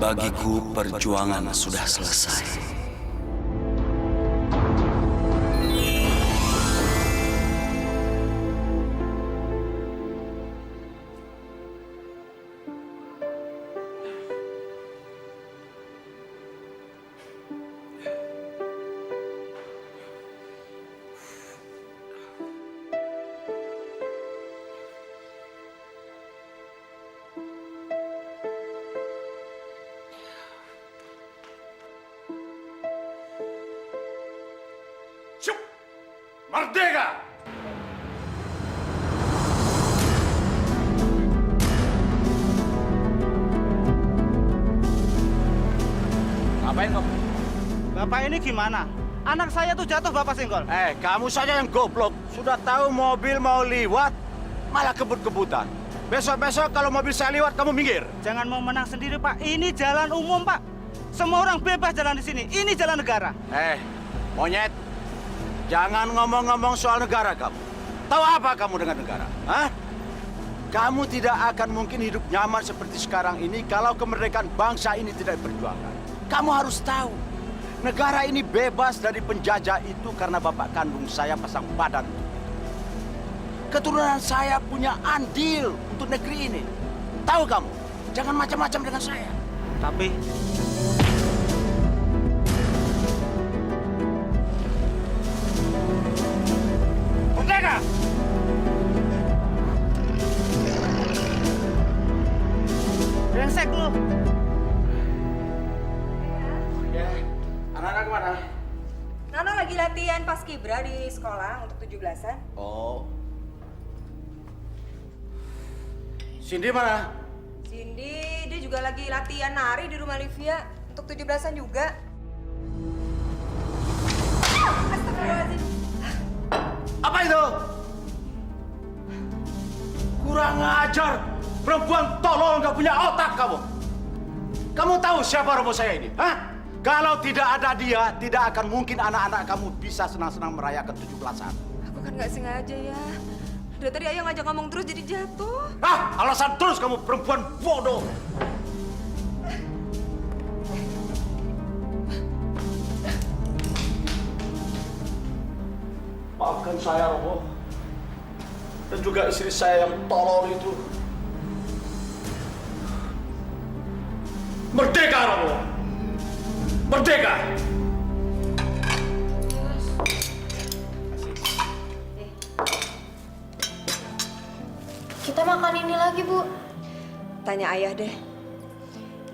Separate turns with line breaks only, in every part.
Bagiku perjuangan sudah selesai.
Syuk! Merdeka!
Ngapain kamu?
Bapak ini gimana? Anak saya tuh jatuh, Bapak Senggol.
Kamu saja yang goblok. Sudah tahu mobil mau lewat, malah kebut-kebutan. Besok-besok kalau mobil saya lewat, kamu minggir.
Jangan mau menang sendiri, Pak. Ini jalan umum, Pak. Semua orang bebas jalan di sini. Ini jalan negara.
Monyet. Jangan ngomong-ngomong soal negara kamu. Tahu apa kamu dengan negara? Hah? Kamu tidak akan mungkin hidup nyaman seperti sekarang ini kalau kemerdekaan bangsa ini tidak diperjuangkan. Kamu harus tahu, negara ini bebas dari penjajah itu karena bapak kandung saya pasang badan. Keturunan saya punya andil untuk negeri ini. Tahu kamu? Jangan macam-macam dengan saya.
Tapi
Merdeka!
brengsek lu.
Anak-anak kemana?
Nano lagi latihan paskibra di sekolah untuk 17-an.
Oh. Cindy mana?
Cindy, dia juga lagi latihan nari di rumah Livia untuk 17-an juga. Astagfirullahaladzim.
Apa itu? Kurang ajar. Perempuan tolol nggak punya otak kamu. Kamu tahu siapa romo saya ini? Hah? Kalau tidak ada dia, tidak akan mungkin anak-anak kamu bisa senang-senang merayakan 17-an.
Aku kan nggak sengaja ya. Dari tadi ayah ngajak ngomong terus jadi jatuh.
Alasan terus kamu perempuan bodoh. Maafkan saya, Romo. Dan juga istri saya yang tolol itu. Merdeka, Romo! Merdeka!
Kita makan ini lagi, Bu.
Tanya ayah deh.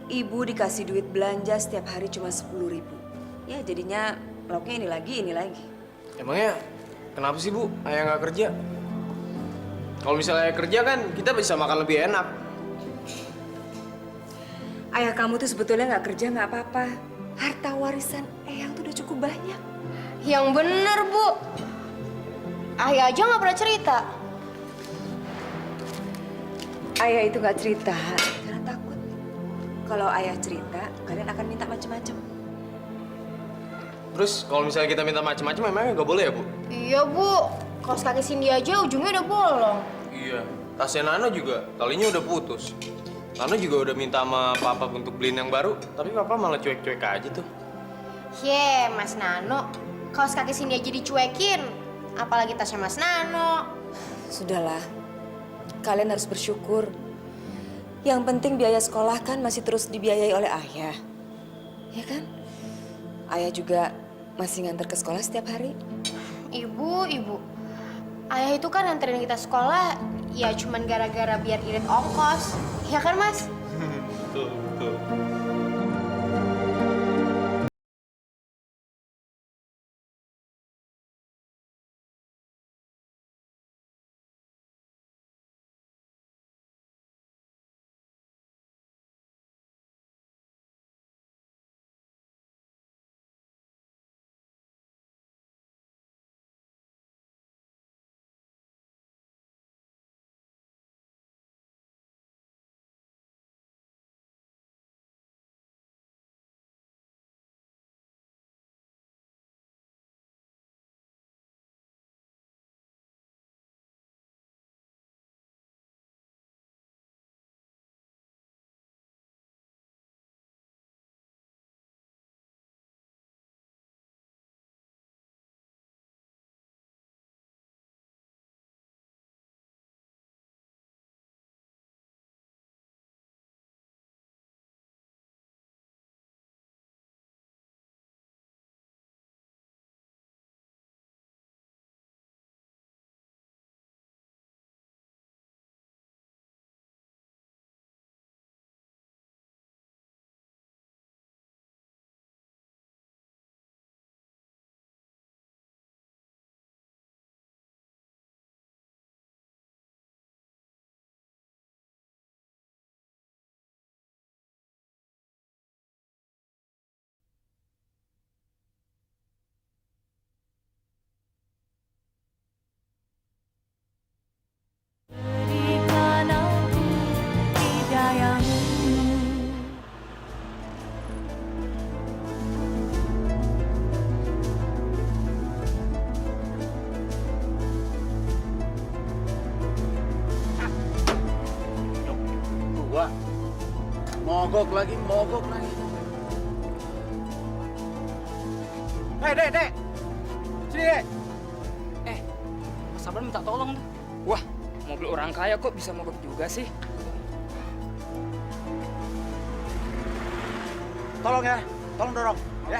Ibu dikasih duit belanja setiap hari cuma 10.000. Ya jadinya lauknya ini lagi.
Emangnya kenapa sih, Bu? Ayah nggak kerja? Kalau misalnya ayah kerja kan kita bisa makan lebih enak.
Ayah kamu tuh sebetulnya nggak kerja nggak apa-apa. Harta warisan Eyang tuh udah cukup banyak.
Yang bener, Bu. Ayah aja nggak pernah cerita.
Ayah itu nggak cerita karena takut. Kalau ayah cerita, kalian akan minta macam-macam.
Terus kalau misalnya kita minta macam-macam, emangnya nggak boleh ya, Bu?
Iya, Bu. Kaos kaki Cindy aja ujungnya udah bolong.
Iya. Tasnya Nano juga talinya udah putus. Nano juga udah minta sama Papa untuk beliin yang baru, tapi Papa malah cuek-cuek aja tuh.
Mas Nano. Kaos kaki Cindy aja dicuekin. Apalagi tasnya Mas Nano.
Sudahlah, kalian harus bersyukur. Yang penting biaya sekolah kan masih terus dibiayai oleh ayah. Ya kan? Ayah juga masih nganter ke sekolah setiap hari.
Ibu. Ayah itu kan nganterin kita sekolah ya cuman gara-gara biar irit ongkos. Ya kan, Mas?
Betul.
mogok lagi. Hei, Dek. Sini, Dek.
Mas Sabran minta tolong tuh. Wah, mobil orang kaya kok bisa mogok juga sih?
Tolong ya, tolong dorong, ya.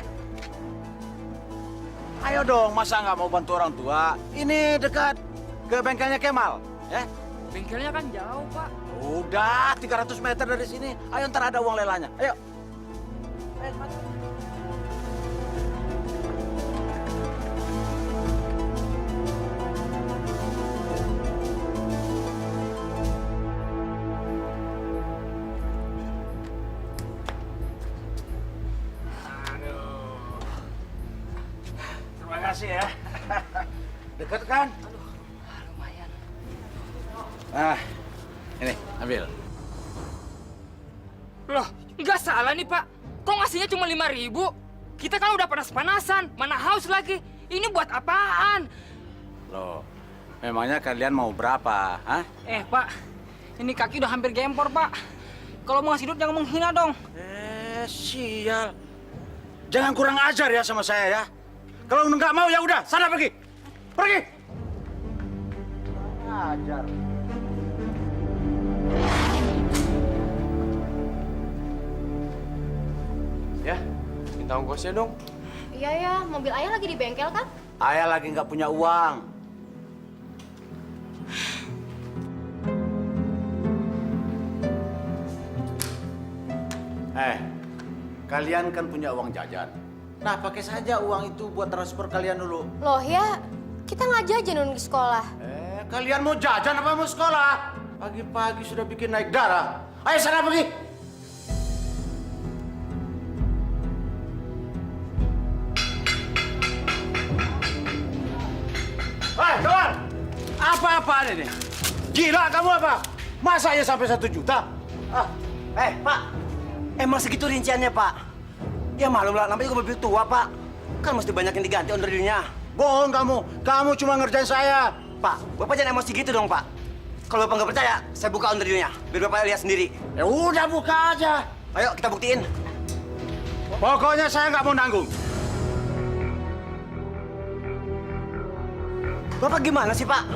Ayo dong, masa nggak mau bantu orang tua? Ini dekat ke bengkelnya Kemal, ya.
Bengkelnya kan jauh, Pak.
Udah, 300 meter dari sini. Ayo, ntar ada uang lelanya. Ayo. Terima kasih ya. Dekat kan?
Lumayan.
Ini, ambil.
Loh, nggak salah nih, Pak. Kok ngasihnya cuma 5.000? Kita kan udah panas-panasan, mana haus lagi. Ini buat apaan?
Loh, memangnya kalian mau berapa, hah?
Pak, ini kaki udah hampir gempor, Pak. Kalau mau ngasih duit jangan menghina dong.
Sial. Jangan kurang ajar ya sama saya ya. Kalau nggak mau ya udah, sana pergi. Pergi. Kurang ajar.
Ya, minta ongkosnya dong.
Iya ya, mobil ayah lagi di bengkel kan?
Ayah lagi nggak punya uang. Kalian kan punya uang jajan. Nah, pakai saja uang itu buat transfer kalian dulu.
Loh ya, kita nggak jajan di sekolah.
Kalian mau jajan apa mau sekolah? Pagi-pagi sudah bikin naik darah. Ayo sana pergi. Kawan! Apa-apaan ini? Gila kamu apa? Masa ya sampai 1 juta?
Pak. Emang segitu rinciannya, Pak. Ya maklum lah, namanya juga mobil tua, Pak. Kan mesti banyak yang diganti onderdilnya.
Bohong kamu. Kamu cuma ngerjain saya.
Pak, Bapak jangan emosi gitu dong, Pak. Kalau Bapak nggak percaya, saya buka onderdilnya. Biar Bapak lihat sendiri.
Ya udah buka aja.
Ayo, kita buktiin.
Pokoknya saya nggak mau nanggung.
Bapak gimana sih, Pak?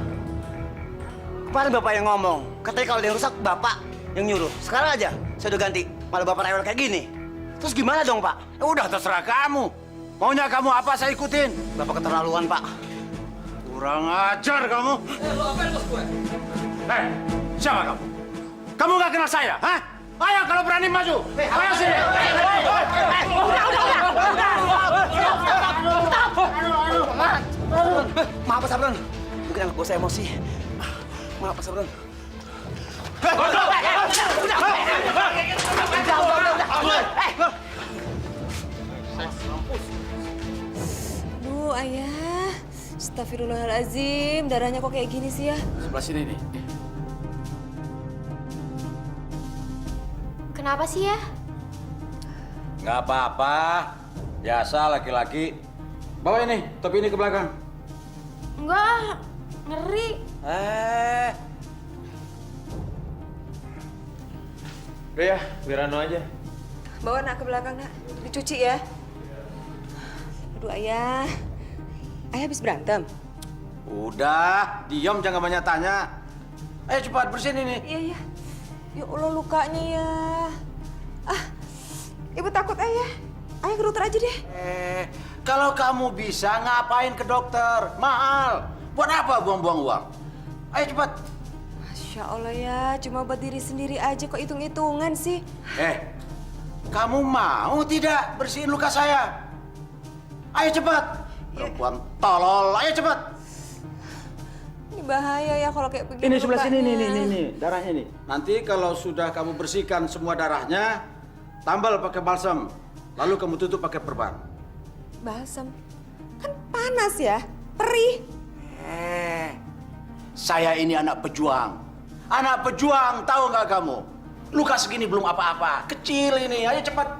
Kemarin Bapak yang ngomong. Katanya kalau ada yang rusak, Bapak yang nyuruh. Sekarang aja, saya udah ganti. Malah Bapak rewel kayak gini. Terus gimana dong, Pak?
Ya udah terserah kamu. Maunya kamu apa saya ikutin.
Bapak keterlaluan, Pak.
Kurang ajar kamu.
Lo apa bos gue?
Siapa kamu? Kamu nggak kenal saya, hah? Ayo kalau berani maju. Ayo sini.
Maaf, Pak Sabron. Mungkin anak bos saya emosi. Maaf, Pak Sabron.
Duh, Ayah. Astagfirullahaladzim, darahnya kok kayak gini sih ya?
Sebelah sini nih.
Kenapa sih ya?
Nggak apa-apa. Biasa laki-laki. Bawa ini, topi ini ke belakang.
Enggak, ngeri.
Udah ya, biar Ano aja.
Bawa nak ke belakang, nak. Dicuci ya. Aduh, Ayah. Ayah habis berantem?
Udah, diam jangan banyak tanya. Ayo cepat bersihin ini.
Iya, iya. Ya Allah, lukanya ya. Ibu takut, Ayah. Ayah ke dokter aja deh.
Kalau kamu bisa, ngapain ke dokter? Mahal. Buat apa buang-buang uang? Ayo cepat.
Masya Allah ya, cuma buat diri sendiri aja kok hitung-hitungan sih.
Kamu mau tidak bersihin luka saya? Ayo cepat. Perempuan tolol, ayo cepat.
Ini bahaya ya kalau kayak begini.
Ini sebelah sini,
lukanya.
nih, darahnya nih. Nanti kalau sudah kamu bersihkan semua darahnya, tambal pakai balsam. Lalu kamu tutup pakai perban.
Balsam? Kan panas ya, perih.
Saya ini anak pejuang. Anak pejuang, tahu nggak kamu? Luka segini belum apa-apa. Kecil ini, ayo cepat.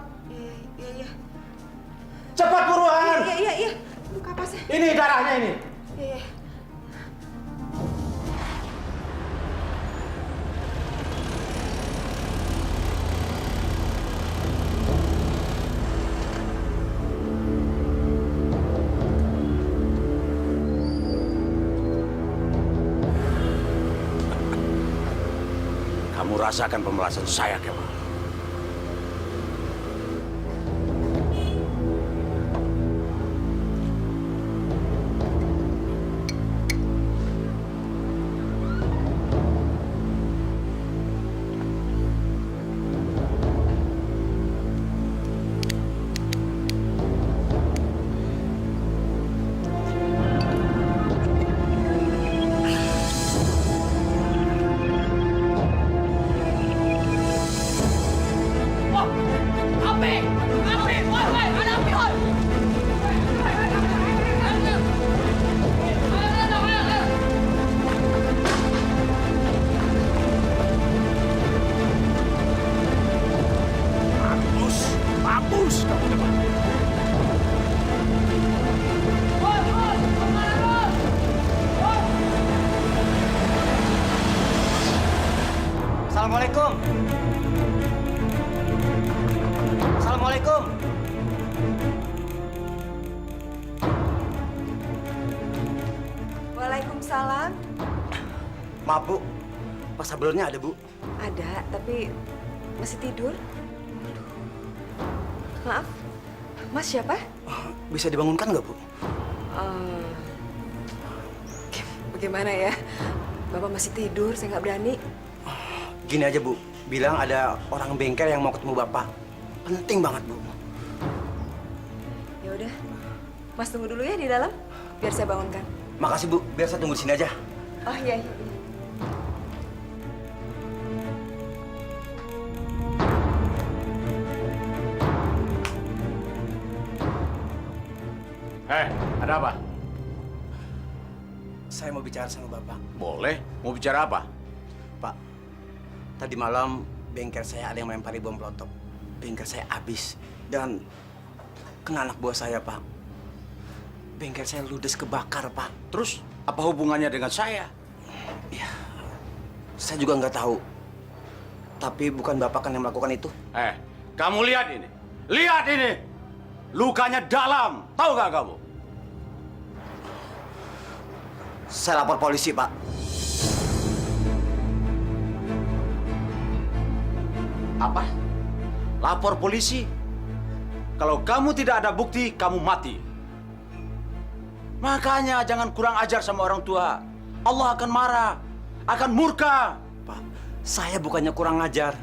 Iya.
Cepat buruan.
Iya. Luka apa sih?
Ini darahnya ini.
Iya.
Kamu rasakan pemerasan saya, Kemal. Mampus kamu, Kemal.
Assalamualaikum. Assalamualaikum.
Waalaikumsalam.
Maaf, Bu. Pak Sabrulnya ada, Bu.
Ada, tapi masih tidur. Maaf, Mas siapa?
Bisa dibangunkan nggak, Bu?
Eh, bagaimana ya? Bapak masih tidur, saya nggak berani.
Gini aja, Bu. Bilang ada orang bengkel yang mau ketemu Bapak. Penting banget, Bu.
Ya udah, Mas tunggu dulu ya di dalam, biar saya bangunkan.
Makasih, Bu. Biar saya tunggu di sini aja.
Oh iya, iya.
Ada apa?
Saya mau bicara sama Bapak.
Boleh. Mau bicara apa?
Pak, tadi malam bengkel saya ada yang melempari bom peletok. Bengkel saya habis dan kena anak buah saya, Pak. Bengkel saya ludes kebakar, Pak.
Terus, apa hubungannya dengan saya?
Ya, saya juga nggak tahu. Tapi bukan Bapak kan yang melakukan itu?
Kamu lihat ini. Lihat ini. Lukanya dalam. Tahu nggak kamu?
Saya lapor polisi, Pak.
Apa? Lapor polisi? Kalau kamu tidak ada bukti, kamu mati. Makanya jangan kurang ajar sama orang tua. Allah akan marah, akan murka.
Pak, saya bukannya kurang ajar.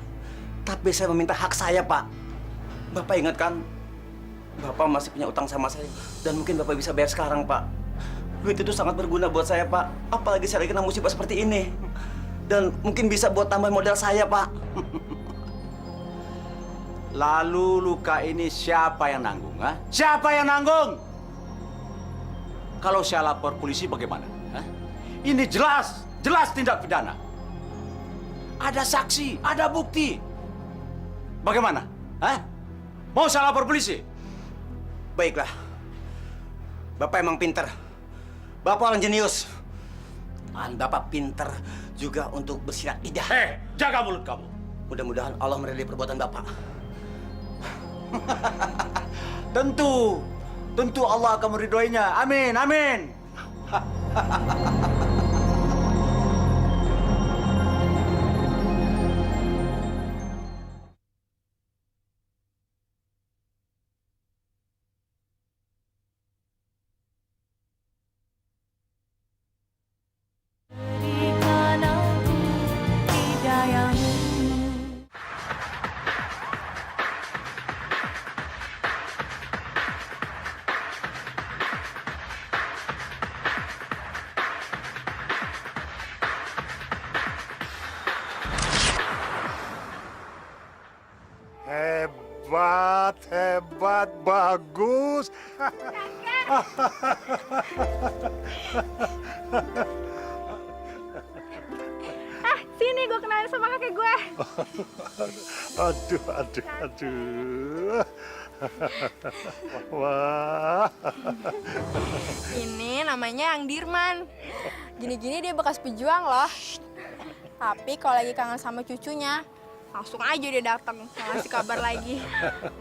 Tapi saya meminta hak saya, Pak. Bapak ingat kan? Bapak masih punya utang sama saya. Dan mungkin Bapak bisa bayar sekarang, Pak. Duit itu sangat berguna buat saya, Pak. Apalagi saya lagi kena musibah seperti ini. Dan mungkin bisa buat tambah modal saya, Pak.
Lalu luka ini siapa yang nanggung? Ha? Siapa yang nanggung? Kalau saya lapor polisi bagaimana? Ha? Ini jelas tindak pidana. Ada saksi, ada bukti. Bagaimana? Ha? Mau saya lapor polisi?
Baiklah. Bapak emang pinter. Bapak orang jenius. Dan Bapak pinter juga untuk bersilat lidah.
Jaga mulut kamu.
Mudah-mudahan Allah meridai perbuatan Bapak.
Tentu Allah akan meridhoinya. Amin, amin.
Hebat, bagus.
Sini gue kenalin sama kakek gue.
Aduh. Wah.
Ini namanya Yang Dirman. Gini-gini dia bekas pejuang loh. Tapi kalau lagi kangen sama cucunya, langsung aja dia datang ngasih kabar lagi.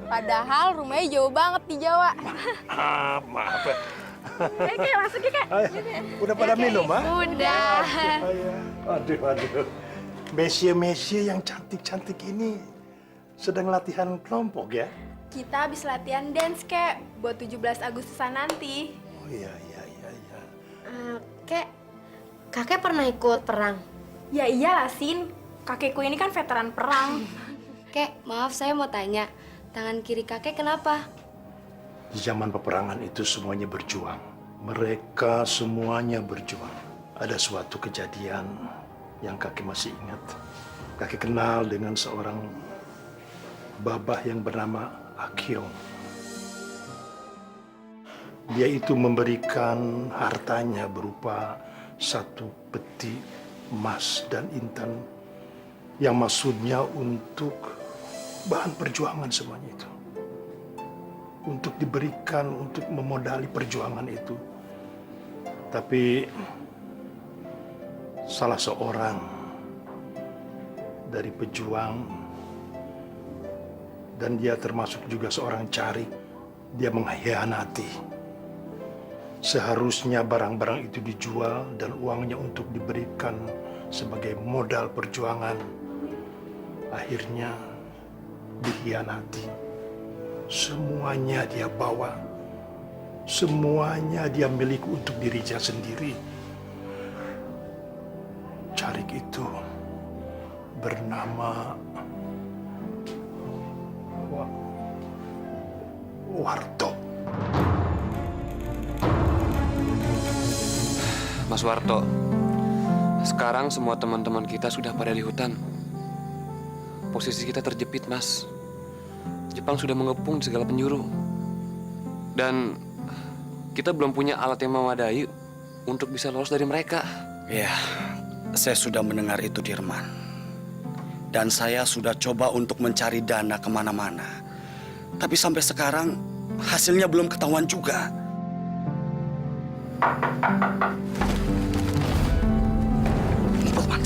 Padahal rumahnya jauh banget di Jawa.
Maaf.
Kayak masuk ya, Kak.
Udah pada minum, ah?
Udah.
Aduh. Mesia yang cantik-cantik ini sedang latihan kelompok ya?
Kita habis latihan dance, Kek, buat 17 Agustusan nanti.
Oh iya.
Kek, kakek pernah ikut perang?
Ya iyalah, Sin. Kakekku ini kan veteran perang.
Kek, maaf saya mau tanya, tangan kiri kakek kenapa?
Di zaman peperangan itu semuanya berjuang. Mereka semuanya berjuang. Ada suatu kejadian yang kakek masih ingat. Kakek kenal dengan seorang babah yang bernama Akyong. Dia itu memberikan hartanya berupa 1 peti emas dan intan yang maksudnya untuk bahan perjuangan semuanya itu. Untuk diberikan untuk memodali perjuangan itu. Tapi salah seorang dari pejuang dan dia termasuk juga seorang cari, dia mengkhianati. Seharusnya barang-barang itu dijual dan uangnya untuk diberikan sebagai modal perjuangan. Akhirnya dikhianati. Semuanya dia bawa. Semuanya dia milik untuk dirinya sendiri. Carik itu bernama Warto.
Mas Warto, sekarang semua teman-teman kita sudah pada di hutan. Posisi kita terjepit, Mas. Jepang sudah mengepung di segala penjuru. Dan kita belum punya alat yang memadai untuk bisa lolos dari mereka.
Ya, saya sudah mendengar itu, Dirman. Dan saya sudah coba untuk mencari dana kemana-mana. Tapi sampai sekarang hasilnya belum ketahuan juga. Teman.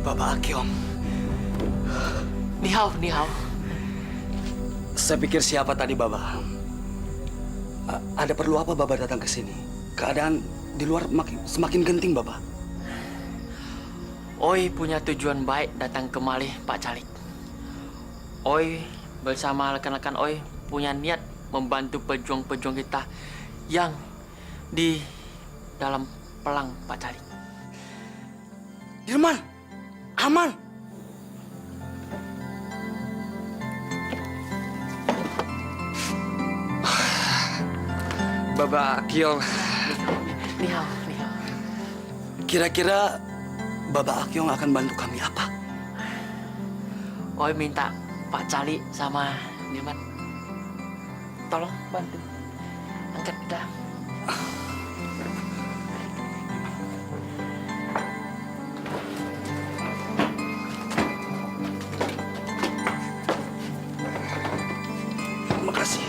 Bapak Akyong.
Ni hao.
Saya pikir siapa tadi, Baba? Ada perlu apa Baba datang ke sini? Keadaan di luar semakin genting, Baba.
Oi punya tujuan baik datang kemari, Pak Calik. Oi bersama rekan-rekan Oi punya niat membantu pejuang-pejuang kita yang di dalam perang, Pak Calik.
Dirman, aman.
Baba Akyong.
Ni hao.
Kira-kira Baba Akyong akan bantu kami apa?
Oi minta Pak Calik sama Dirman tolong bantu angkat dah.
Terima kasih.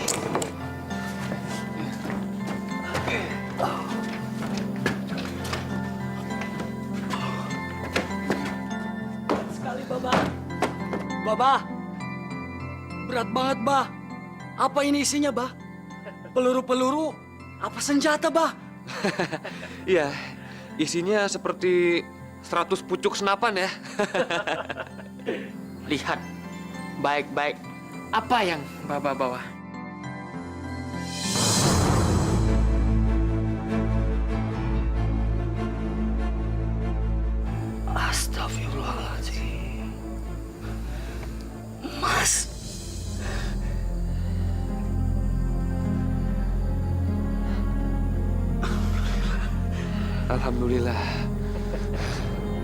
Sekali, Baba, berat banget, Bah. Apa ini isinya, Bah? Peluru-peluru? Apa senjata, Bah?
Iya, isinya seperti 100 pucuk senapan ya.
Lihat baik-baik apa yang Baba bawa.
Astagfirullahaladzim. Mas.
Alhamdulillah.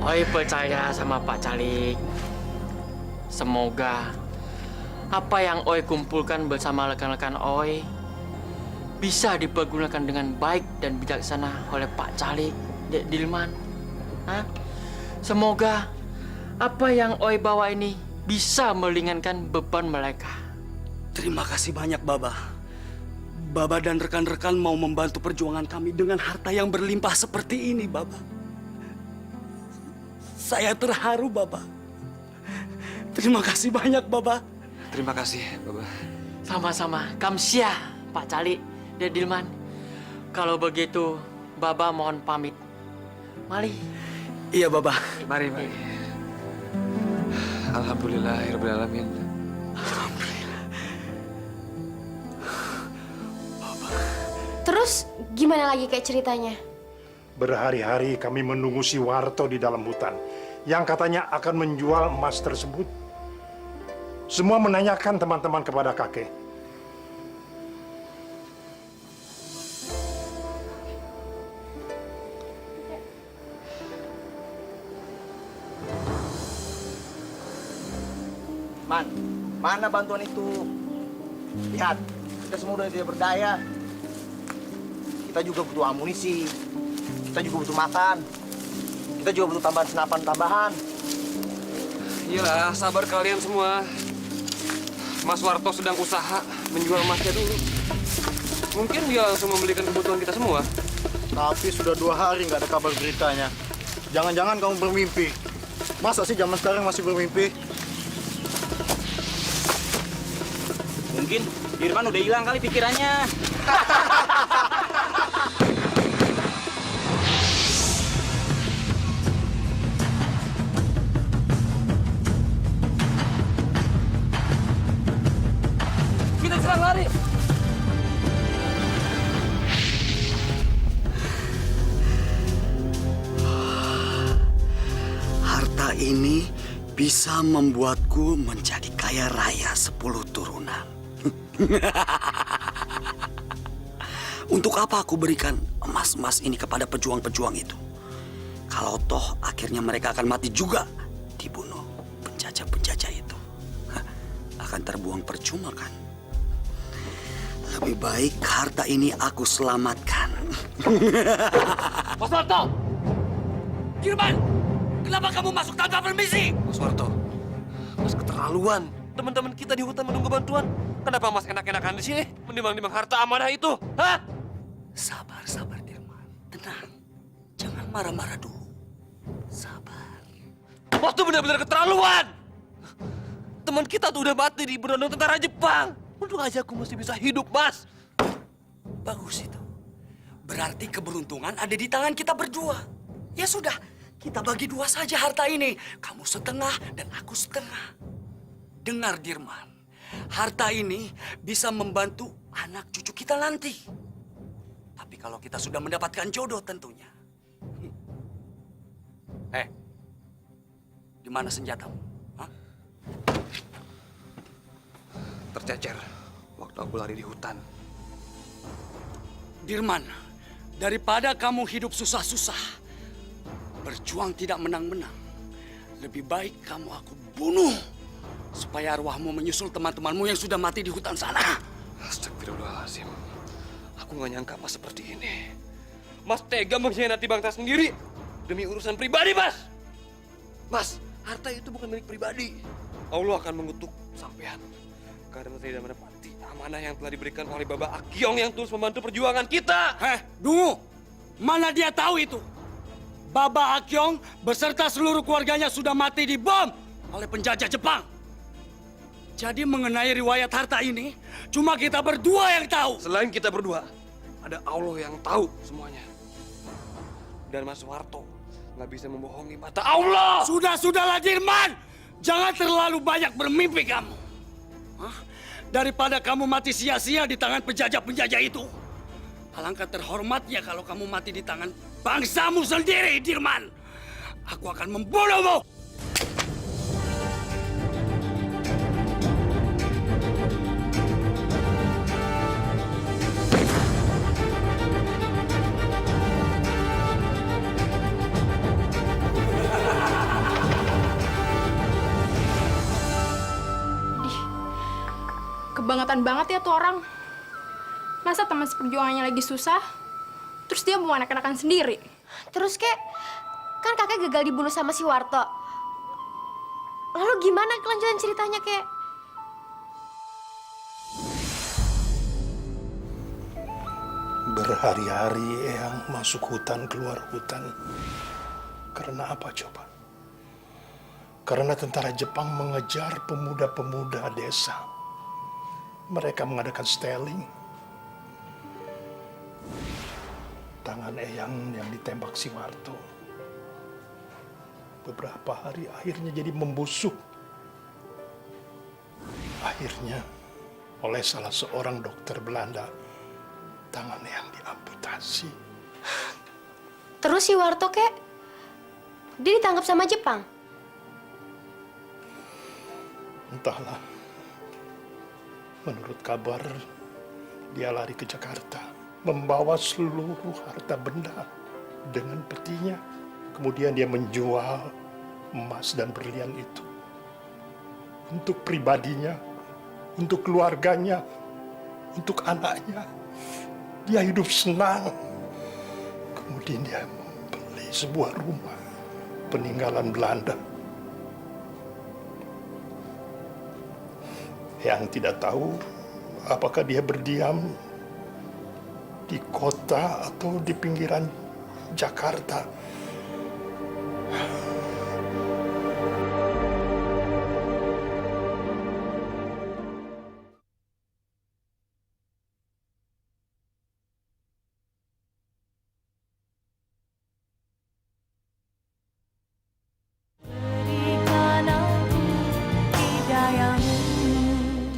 Oi percaya sama Pak Calik. Semoga apa yang Oi kumpulkan bersama rekan-rekan Oi bisa dipergunakan dengan baik dan bijaksana oleh Pak Calik, Dek Dirman. Hah? Semoga apa yang Oi bawa ini bisa meringankan beban mereka.
Terima kasih banyak, Baba. Baba dan rekan-rekan mau membantu perjuangan kami dengan harta yang berlimpah seperti ini, Baba. Saya terharu, Baba. Terima kasih banyak, Baba.
Terima kasih, Baba.
Sama-sama. Kamsia, Pak Cali, Dek Dilman. Kalau begitu, Baba mohon pamit. Mari.
Iya, Baba.
Mari, mari. Alhamdulillahirrahmanirrahim.
Terus gimana lagi kayak ceritanya?
Berhari-hari kami menunggu si Warto di dalam hutan yang katanya akan menjual emas tersebut. Semua menanyakan teman-teman kepada kakek.
Man, mana bantuan itu? Lihat, kita semua udah tidak berdaya. Kita juga butuh amunisi. Kita juga butuh makan. Kita juga butuh tambahan senapan tambahan.
Iyalah, sabar kalian semua. Mas Warto sedang usaha menjual emasnya dulu. Mungkin dia langsung membelikan kebutuhan kita semua.
Tapi sudah 2 hari nggak ada kabar beritanya. Jangan-jangan kamu bermimpi. Masa sih zaman sekarang masih bermimpi?
Mungkin Dirman udah hilang kali pikirannya.
Kita serang lari.
Harta ini bisa membuatku menjadi kaya raya 10 turunan. Untuk apa aku berikan emas-emas ini kepada pejuang-pejuang itu? Kalau toh akhirnya mereka akan mati juga dibunuh penjajah-penjajah itu. Akan terbuang percuma kan? Lebih baik harta ini aku selamatkan.
Mas Warto! Dirman! Kenapa kamu masuk tanpa permisi?
Mas Warto, Mas keterlaluan. Teman-teman kita di hutan menunggu bantuan. Kenapa Mas enak-enakan di sini? Menimbang-nimbang harta amanah itu, hah?
Sabar, sabar Dirman. Tenang. Jangan marah-marah dulu. Sabar.
Mas tuh benar-benar keterlaluan. Teman kita tuh udah mati di berondong tentara Jepang. Untung aja aku masih bisa hidup, Mas.
Bagus itu. Berarti keberuntungan ada di tangan kita berdua. Ya sudah, kita bagi 2 saja harta ini. Kamu setengah dan aku setengah. Dengar Dirman, harta ini bisa membantu anak cucu kita nanti. Tapi kalau kita sudah mendapatkan jodoh tentunya. Di mana senjatamu? Hah?
Tercecer waktu aku lari di hutan.
Dirman, daripada kamu hidup susah-susah, berjuang tidak menang-menang, lebih baik kamu aku bunuh supaya arwahmu menyusul teman-temanmu yang sudah mati di hutan sana.
Astagfirullahaladzim. Aku nggak nyangka Mas seperti ini. Mas tega mengkhianati bangsa sendiri demi urusan pribadi, Mas. Mas, harta itu bukan milik pribadi. Allah akan mengutuk sampean karena tidak menepati amanah yang telah diberikan oleh Baba Akyong yang terus membantu perjuangan kita.
Dungu, mana dia tahu itu? Baba Akyong beserta seluruh keluarganya sudah mati dibom oleh penjajah Jepang. Jadi mengenai riwayat harta ini, cuma kita berdua yang tahu.
Selain kita berdua, ada Allah yang tahu semuanya. Dan Mas Warto nggak bisa membohongi mata Allah.
Sudahlah Dirman, jangan terlalu banyak bermimpi kamu. Hah? Daripada kamu mati sia-sia di tangan penjajah-penjajah itu, alangkah terhormatnya kalau kamu mati di tangan bangsamu sendiri, Dirman. Aku akan membunuhmu.
Kebangetan banget ya tuh orang. Masa teman seperjuangannya lagi susah, terus dia mau anak-anakan sendiri.
Terus kek, kan kakek gagal dibunuh sama si Warto. Lalu gimana kelanjutan ceritanya kek?
Berhari-hari Eyang masuk hutan, keluar hutan. Karena apa coba? Karena tentara Jepang mengejar pemuda-pemuda desa. Mereka mengadakan stealing. Tangan Eyang yang ditembak si Warto. Beberapa hari akhirnya jadi membusuk. Akhirnya, oleh salah seorang dokter Belanda, tangan Eyang diamputasi.
Terus si Warto, kek? Dia ditangkap sama Jepang?
Entahlah. Menurut kabar, dia lari ke Jakarta, membawa seluruh harta benda dengan petinya. Kemudian dia menjual emas dan berlian itu untuk pribadinya, untuk keluarganya, untuk anaknya. Dia hidup senang. Kemudian dia membeli sebuah rumah peninggalan Belanda. Yang tidak tahu apakah dia berdiam di kota atau di pinggiran Jakarta.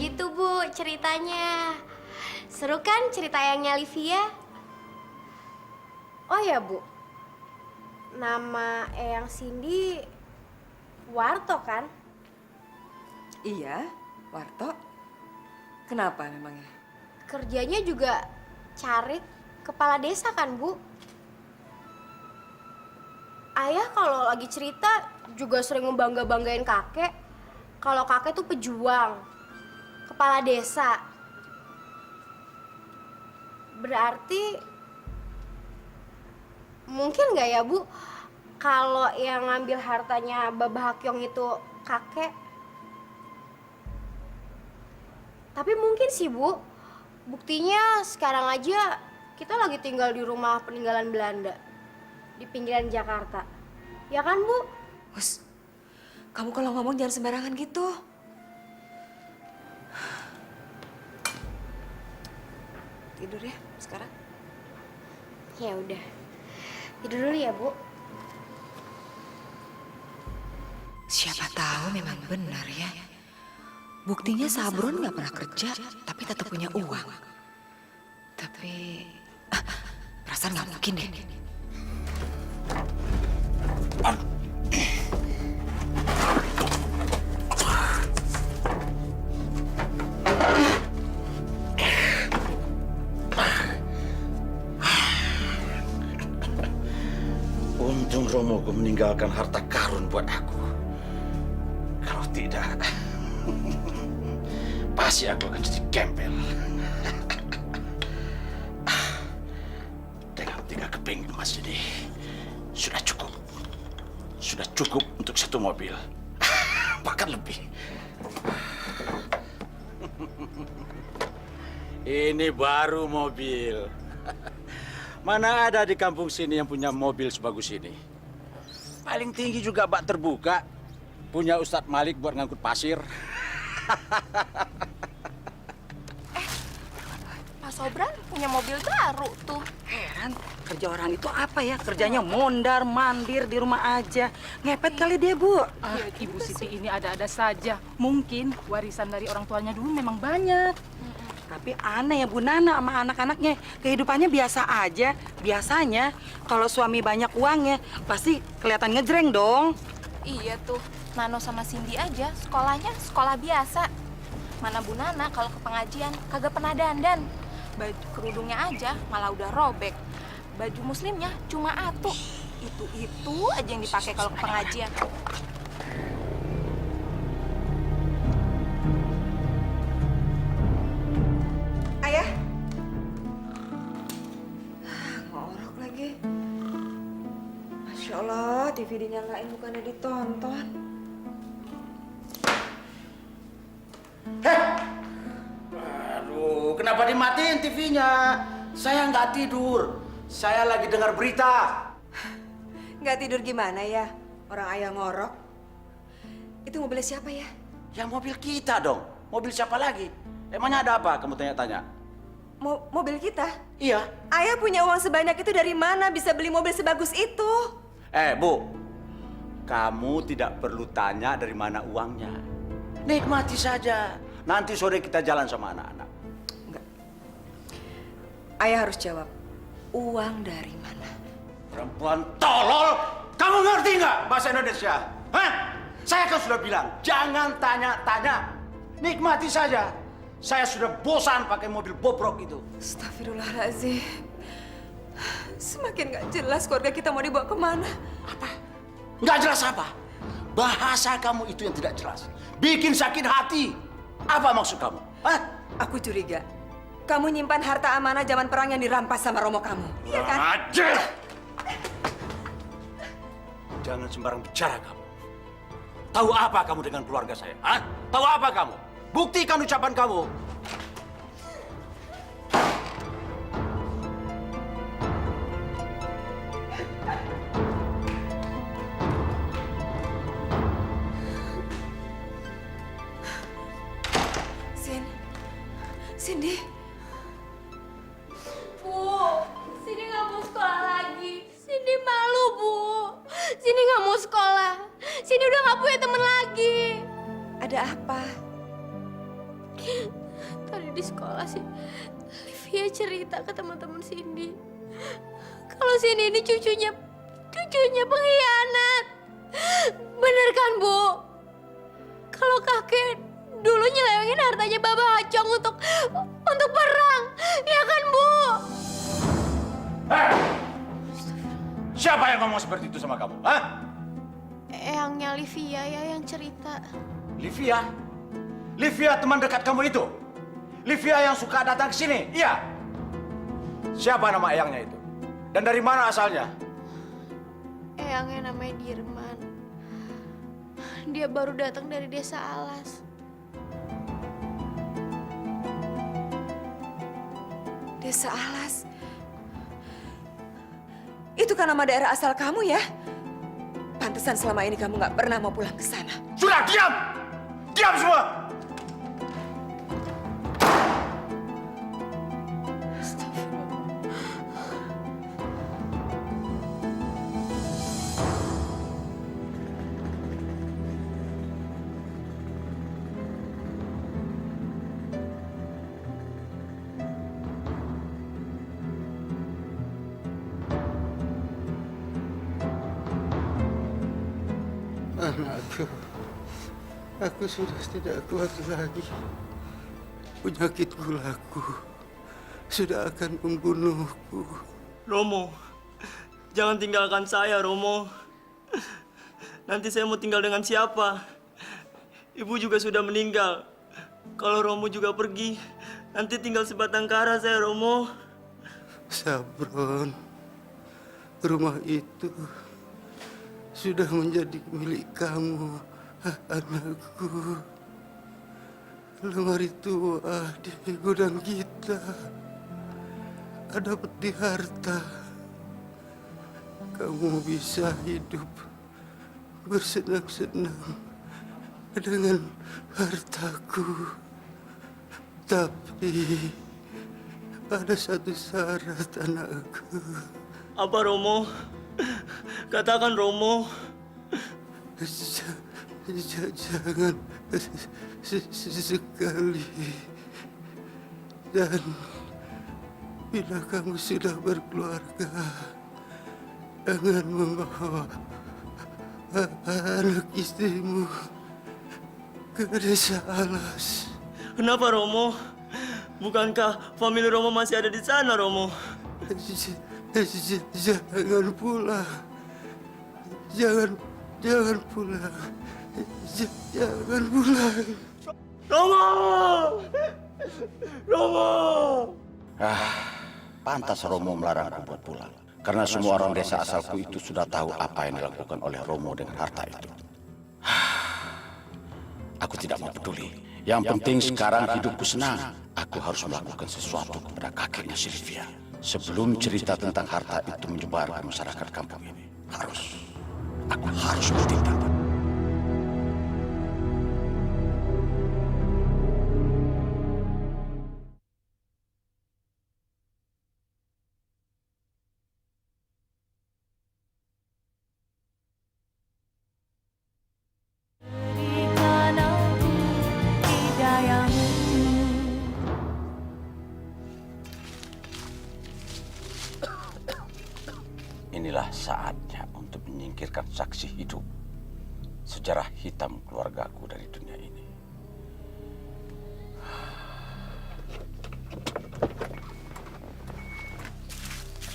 Gitu, Bu, ceritanya. Seru kan cerita Eyangnya Livia? Oh ya, Bu. Nama Eyang Cindy Warto kan?
Iya, Warto. Kenapa memangnya?
Kerjanya juga cari kepala desa kan, Bu? Ayah kalau lagi cerita juga sering membangga-banggain kakek. Kalau kakek tuh pejuang, kepala desa. Berarti mungkin nggak ya, Bu, kalau yang ngambil hartanya Babah Hakyong itu kakek? Tapi mungkin sih, Bu. Buktinya sekarang aja kita lagi tinggal di rumah peninggalan Belanda di pinggiran Jakarta. Ya kan, Bu?
Hus, kamu kalau ngomong jangan sembarangan gitu. Tidur ya sekarang?
Ya udah. Tidur dulu ya, Bu.
Siapa tahu memang benar ya. Buktinya Sabrun nggak pernah kerja, tapi tetap punya uang. Tapi, perasaan nggak mungkin deh.
Untung Romogo meninggalkan harta karun buat aku. Kalau tidak, pasti aku akan jadi gembel. Dengan 3 keping emas ini, sudah cukup. Sudah cukup untuk 1 mobil. Bahkan lebih. Ini baru mobil. Mana ada di kampung sini yang punya mobil sebagus ini. Paling tinggi juga bak terbuka. Punya Ustadz Malik buat ngangkut pasir.
Mas Sobran punya mobil baru tuh.
Heran, kerja orang itu apa ya? Kerjanya mondar mandir di rumah aja. Ngepet kali dia, Bu.
Ibu Siti ini ada-ada saja. Mungkin warisan dari orang tuanya dulu memang banyak.
Tapi aneh ya Bu Nana sama anak-anaknya. Kehidupannya biasa aja. Biasanya kalau suami banyak uangnya pasti kelihatan ngejreng dong.
Iya tuh, Nano sama Cindy aja sekolahnya sekolah biasa. Mana Bu Nana kalau ke pengajian kagak pernah dandan. Baju kerudungnya aja malah udah robek. Baju muslimnya cuma atu. Itu aja yang dipakai kalau ke pengajian.
Ayah. Ngorok lagi. Masya Allah, TV dinyalain bukannya ditonton.
Aduh, kenapa dimatiin TV-nya? Saya nggak tidur. Saya lagi dengar berita.
Nggak tidur gimana ya? Orang ayah ngorok. Itu mobilnya siapa ya?
Ya mobil kita dong. Mobil siapa lagi? Emangnya ada apa kamu tanya-tanya?
Mobil kita?
Iya.
Ayah punya uang sebanyak itu dari mana bisa beli mobil sebagus itu?
Bu, kamu tidak perlu tanya dari mana uangnya. Nikmati saja. Nanti sore kita jalan sama anak-anak.
Enggak. Ayah harus jawab. Uang dari mana?
Perempuan tolol! Kamu ngerti nggak bahasa Indonesia? Hah? Saya kan sudah bilang, jangan tanya-tanya. Nikmati saja. Saya sudah bosan pakai mobil bobrok itu.
Astagfirullahaladzim. Semakin nggak jelas keluarga kita mau dibawa kemana.
Apa? Nggak jelas apa? Bahasa kamu itu yang tidak jelas. Bikin sakit hati. Apa maksud kamu? Hah?
Aku curiga. Kamu nyimpan harta amanah zaman perang yang dirampas sama Romo kamu. Iya kan?
Ajar! Jangan sembarang bicara kamu. Tahu apa kamu dengan keluarga saya? Hah? Tahu apa kamu? Buktikan ucapan kamu.
Cindy.
Bu, Cindy nggak mau sekolah lagi. Cindy malu, Bu. Cindy nggak mau sekolah. Cindy udah nggak punya teman lagi.
Ada apa?
Tadi di sekolah sih, Livia cerita ke teman-teman Cindy. Kalau Cindy ini cucunya pengkhianat. Bener kan, Bu? Kalau kakek dulu nyelewengin hartanya Baba Acong untuk perang, ya kan, Bu?
Siapa yang ngomong seperti itu sama kamu? Hah?
Eyangnya Livia ya yang cerita.
Livia? Livia teman dekat kamu itu? Livia yang suka datang ke sini? Iya. Siapa nama eyangnya itu? Dan dari mana asalnya?
Eyangnya namanya Dirman. Dia baru datang dari desa Alas.
Desa Alas. Itu kan nama daerah asal kamu ya? Pantesan selama ini kamu nggak pernah mau pulang ke sana.
Sudah, diam! Diam semua!
Anakku, aku sudah tidak kuat lagi. Penyakit gulaku sudah akan membunuhku.
Romo, jangan tinggalkan saya, Romo. Nanti saya mau tinggal dengan siapa? Ibu juga sudah meninggal. Kalau Romo juga pergi, nanti tinggal sebatang kara saya, Romo.
Sabron, rumah itu sudah menjadi milik kamu, anakku. Lemari tua di gudang kita ada peti harta. Kamu bisa hidup bersenang-senang dengan hartaku. Tapi ada satu syarat, anakku.
Apa, Romo? Katakan, Romo.
Jangan sekali. Dan bila kamu sudah berkeluarga, jangan membawa anak istrimu ke desa Alas.
Kenapa, Romo? Bukankah famili Romo masih ada di sana, Romo?
Jangan pulang. Jangan pulang. Jangan pulang.
Romo! Romo!
Pantas Romo melarangku buat pulang. Karena semua orang desa asalku itu sudah tahu apa yang dilakukan oleh Romo dengan harta itu. Aku tidak mau peduli. Yang penting sekarang hidupku senang. Aku harus melakukan sesuatu kepada kakeknya Sylvia. Sebelum cerita tentang harta itu menyebar ke masyarakat kampung ini. Aku harus bertindak.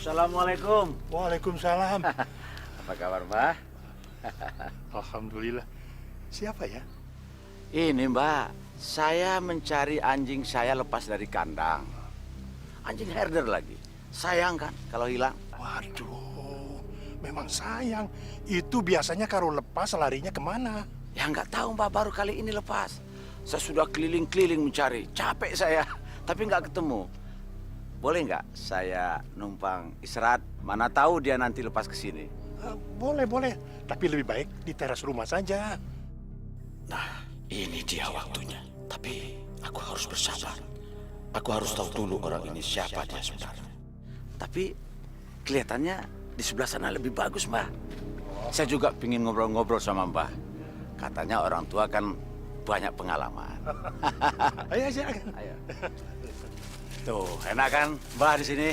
Assalamualaikum.
Waalaikumsalam.
Apa kabar, Mbah?
Alhamdulillah. Siapa ya?
Ini, Mbak. Saya mencari anjing saya lepas dari kandang. Anjing herder lagi. Sayang kan kalau hilang?
Waduh, memang sayang. Itu biasanya kalau lepas larinya kemana?
Ya nggak tahu, Mbak. Baru kali ini lepas. Saya sudah keliling-keliling mencari. Capek saya, tapi nggak ketemu. Boleh nggak saya numpang istirahat? Mana tahu dia nanti lepas ke sini.
Boleh, boleh. Tapi lebih baik di teras rumah saja.
Nah, ini dia waktunya. Tapi aku harus bersabar. Aku harus tahu dulu orang ini siapa dia sebenarnya. Tapi kelihatannya di sebelah sana lebih bagus, Mbak. Saya juga ingin ngobrol-ngobrol sama Mbak. Katanya orang tua kan banyak pengalaman.
Ayo, silakan.
Ayo. Tuh, enak kan Mbak di sini?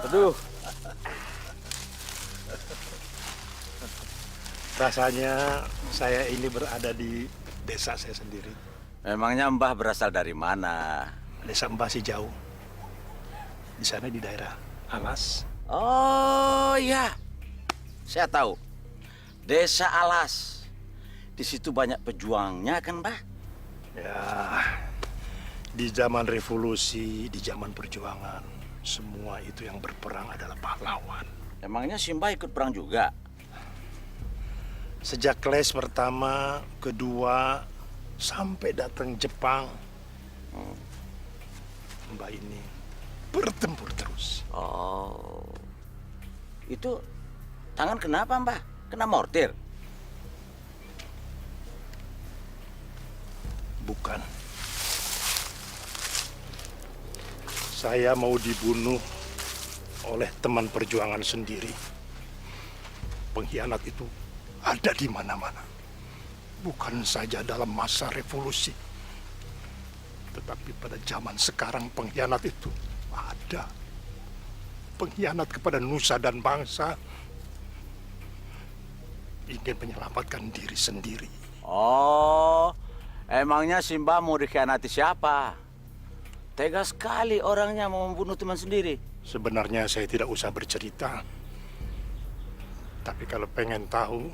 Aduh.
Rasanya saya ini berada di desa saya sendiri.
Memangnya Mbah berasal dari mana?
Desa Mbah sih jauh. Di sana di daerah Alas.
Oh iya, saya tahu. Desa Alas. Di situ banyak pejuangnya kan, Mbah?
Ya, di zaman revolusi, di zaman perjuangan, semua itu yang berperang adalah pahlawan.
Emangnya Simba ikut perang juga?
Sejak kelas pertama, kedua, sampai datang Jepang, Mbak ini bertempur terus.
Oh, itu tangan kenapa, Mbah? Kena mortir?
Bukan. Saya mau dibunuh oleh teman perjuangan sendiri. Pengkhianat itu ada di mana-mana. Bukan saja dalam masa revolusi. Tetapi pada zaman sekarang pengkhianat itu ada. Pengkhianat kepada nusa dan bangsa. Ingin menyelamatkan diri sendiri.
Oh, emangnya Simba mau dikhianati siapa? Tega sekali orangnya mau membunuh teman sendiri.
Sebenarnya saya tidak usah bercerita. Tapi kalau pengen tahu,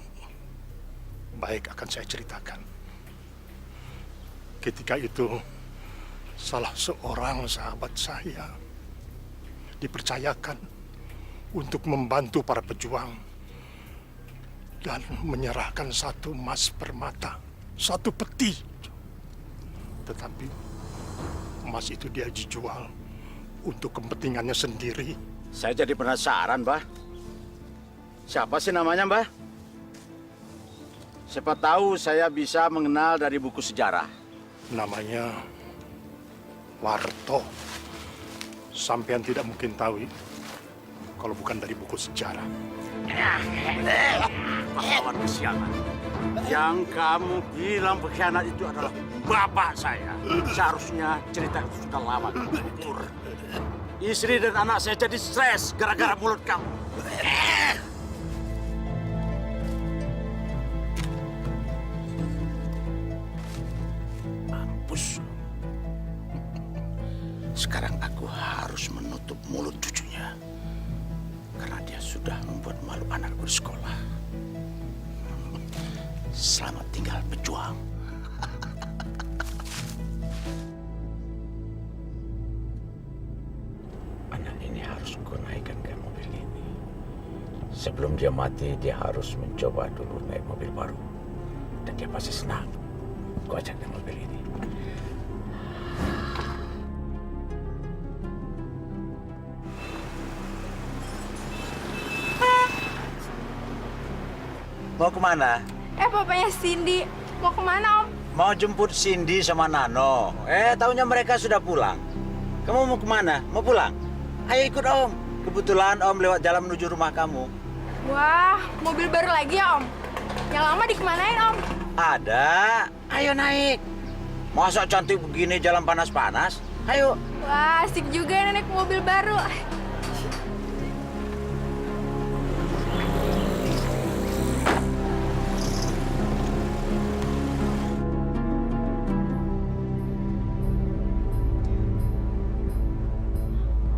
baik akan saya ceritakan. Ketika itu, salah seorang sahabat saya dipercayakan untuk membantu para pejuang dan menyerahkan satu emas permata, satu peti. Tetapi emas itu dia dijual untuk kepentingannya sendiri.
Saya jadi penasaran, Mbah. Siapa sih namanya, Mbah? Siapa tahu saya bisa mengenal dari buku sejarah.
Namanya Warto. Sampean tidak mungkin tahu kalau bukan dari buku sejarah.
Pahlawan kesiangan. Yang kamu bilang pengkhianat itu adalah bapak saya. Seharusnya cerita itu sudah lama gugur. Istri dan anak saya jadi stres gara-gara mulut kamu. Mampus. Sekarang aku harus menutup mulut cucunya. Karena dia sudah membuat malu anakku di sekolah. Selamat tinggal pejuang. Anak ini harus ku naikkan ke mobil ini. Sebelum dia mati, dia harus mencoba dulu naik mobil baru. Dan dia pasti senang. Ku ajak naik mobil ini. Mau kemana?
Papanya Cindy. Mau kemana, Om?
Mau jemput Cindy sama Nano. Taunya mereka sudah pulang. Kamu mau kemana? Mau pulang? Ayo ikut Om. Kebetulan Om lewat jalan menuju rumah kamu.
Wah, mobil baru lagi ya, Om? Yang lama dikemanain, Om?
Ada. Ayo naik. Masa cantik begini jalan panas-panas? Ayo.
Wah, asik juga naik mobil baru.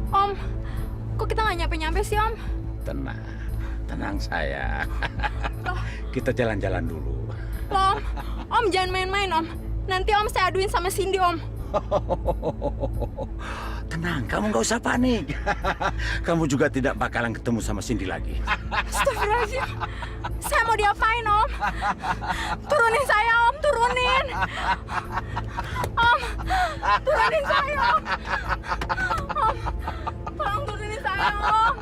Om, kok kok kita nggak nyampe-nyampe sih, Om?
Tenang, tenang sayang. Kita jalan-jalan dulu.
Loh, Om jangan main-main, Om. Nanti Om saya aduin sama Cindy, Om.
Tenang, kamu nggak usah panik. Kamu juga tidak bakalan ketemu sama Cindy lagi.
Astagfirullahaladzim. Saya mau diapain, Om? Turunin saya, Om. Turunin. Om, turunin saya, Om. Om, tolong turunin saya, Om.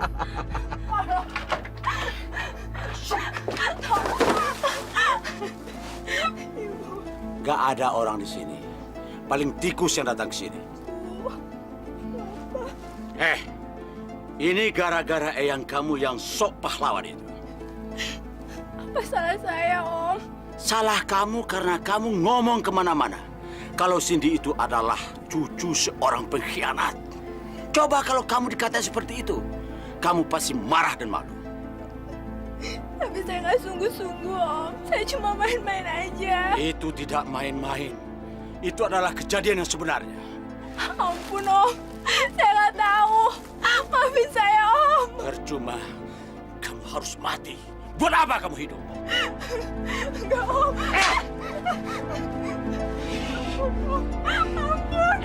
Gak ada orang di sini. Paling tikus yang datang ke sini. Ini gara-gara eyang kamu yang sok pahlawan itu.
Apa salah saya, Om?
Salah kamu karena kamu ngomong kemana-mana. Kalau Cindy itu adalah cucu seorang pengkhianat. Coba kalau kamu dikatain seperti itu, kamu pasti marah dan malu.
Tapi saya nggak sungguh-sungguh, Om. Saya cuma main-main aja.
Itu tidak main-main. Itu adalah kejadian yang sebenarnya.
Ampun, Om. Saya nggak tahu. Maafin saya, Om.
Percuma. Kamu harus mati. Buat apa kamu hidup?
Enggak, Om. Ampun.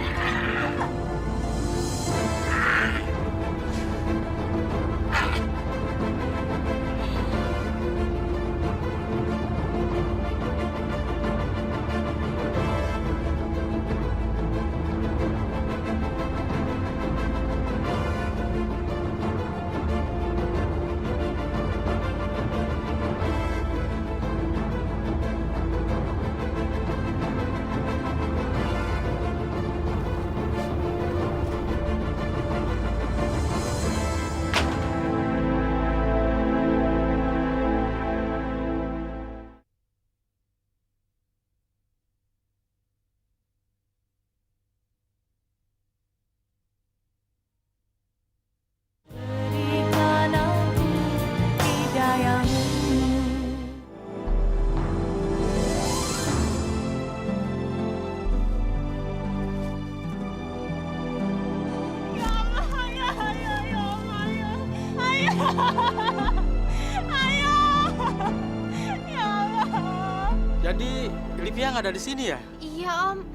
Jadi Livia nggak ada di sini ya?
Iya, Om.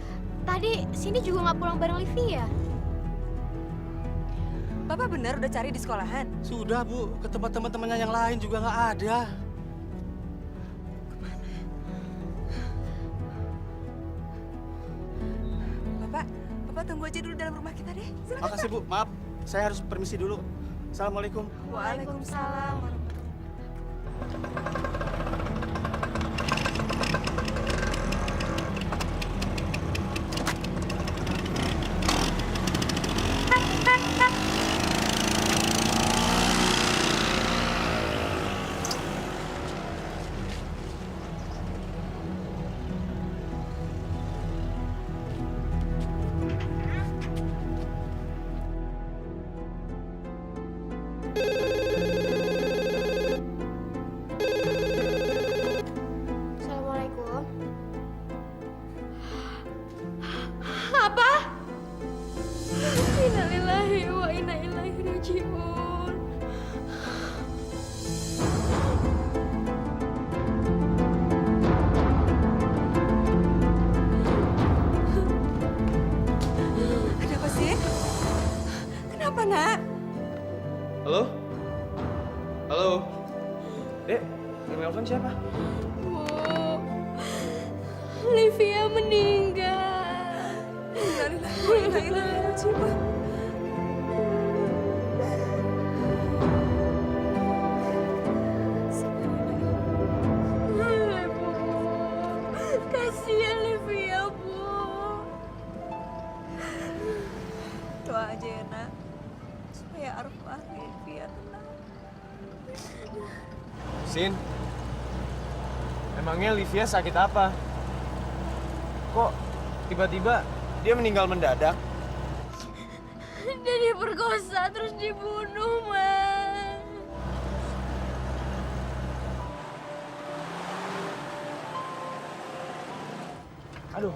Tadi Cindy juga nggak pulang bareng Livia.
Bapak benar udah cari di sekolahan?
Sudah, Bu. Ke tempat teman-temannya yang lain juga nggak ada.
Bapak tunggu aja dulu dalam rumah kita deh. Silakan.
Makasih, Bu. Maaf, saya harus permisi dulu. Assalamualaikum.
Waalaikumsalam.
Assalamualaikum. Apa? Innalillahi wa inna ilaihi raji'un.
Ada apa sih? Kenapa, Nak?
Halo? Halo? Dek, yang nelfon siapa?
Bu, Livia meninggal.
Innalillahi wa inna ilaihi raji'un.
Bu, kasihan Livia, Bu.
Doa aja ya, Nak. Supaya arwah Livia tenang.
Sin, emangnya Livia sakit apa? Kok tiba-tiba dia meninggal mendadak?
Dia diperkosa terus dibunuh, Mas.
Aduh,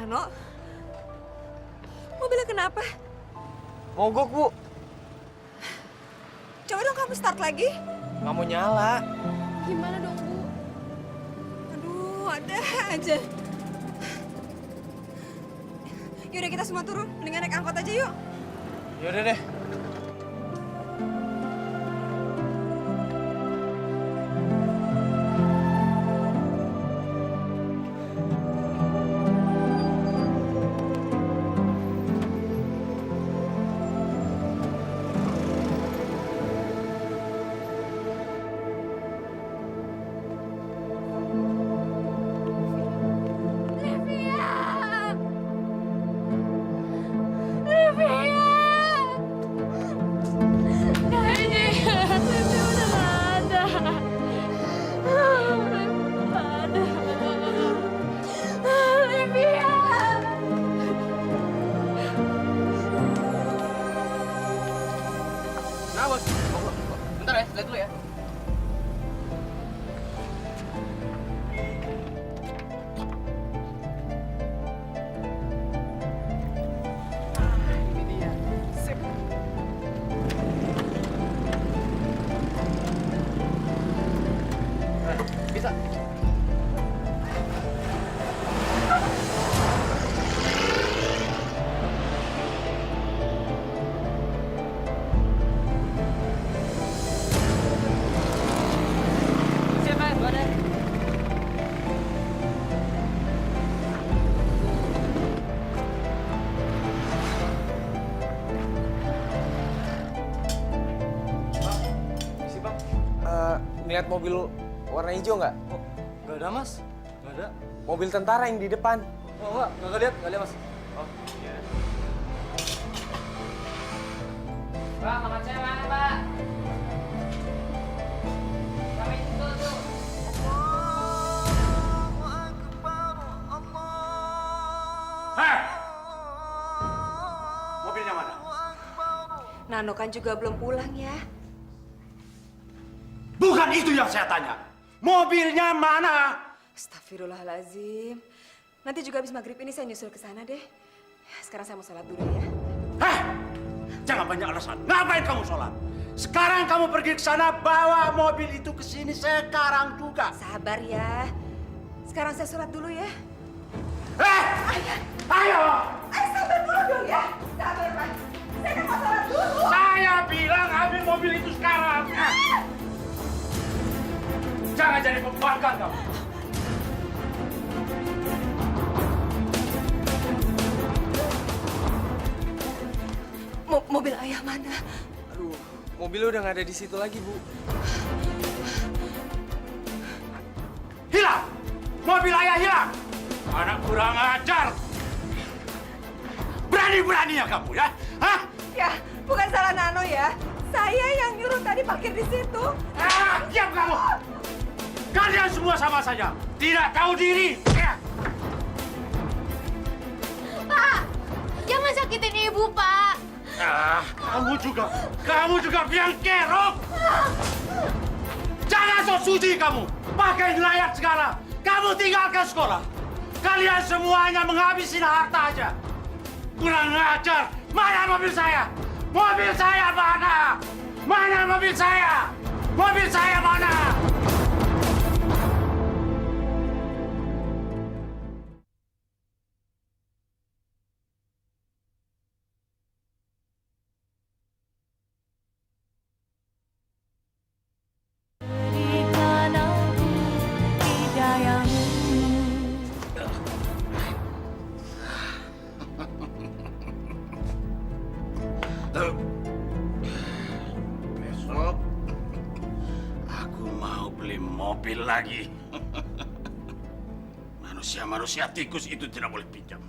Nano, mobilnya kenapa?
mogok, Bu.
Coba dong kamu start lagi.
Nggak mau nyala.
Gimana dong, Bu?
Aduh, ada aja. Yaudah kita semua turun, mendingan naik angkot aja yuk.
Yaudah deh. Nah, bos. Bentar ya, lihat dulu ya. Ini dia. Sip. Nah, bisa. Siapa? Gua ada. Isi bang. Ngeliat mobil warna hijau nggak? Oh, nggak ada mas. Nggak ada. Mobil tentara yang di depan. Oh nggak lihat mas. Oh iya. Pak, makan saya mana pak? Kami itu tuh.
Hei! Mobilnya mana?
Nano kan juga belum pulang ya.
Bukan itu yang saya tanya. Mobilnya mana?
Astagfirullahaladzim. Nanti juga habis maghrib ini saya nyusul ke sana deh. Sekarang saya mau sholat dulu ya.
Heh! Jangan banyak alasan. Ngapain kamu sholat? Sekarang kamu pergi ke sana, bawa mobil itu ke sini sekarang juga.
Sabar ya. Sekarang saya sholat dulu ya.
Ayo!
Sabar dulu dong ya. Sabar, Pak. Saya kan mau sholat dulu.
Saya bilang ambil mobil itu sekarang. Jangan jadi pembangkang kamu.
Mobil ayah mana?
Aduh, mobilnya udah nggak ada di situ lagi, Bu.
Hilang! Mobil ayah hilang! Anak kurang ajar! Berani-beraninya kamu ya? Hah?
Ya, bukan salah Nano ya. Saya yang nyuruh tadi parkir di situ.
Diam kamu! Kalian semua sama saja. Tidak tahu diri.
Pak, jangan sakitin ibu, Pak.
Kamu juga biang kerok. Jangan sok suci kamu. Pakai nelayan segala. Kamu tinggalkan sekolah. Kalian semuanya menghabiskan harta aja. Kurang ajar. Mana mobil saya? Mobil saya mana? Mana mobil saya? Mobil saya mana? Besok aku mau beli mobil lagi. Manusia-manusia tikus itu tidak boleh pinjam.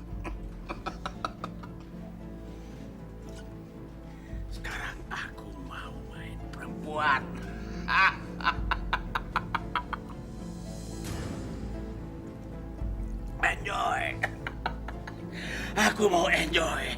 Sekarang aku mau main perempuan. Enjoy. Aku mau enjoy.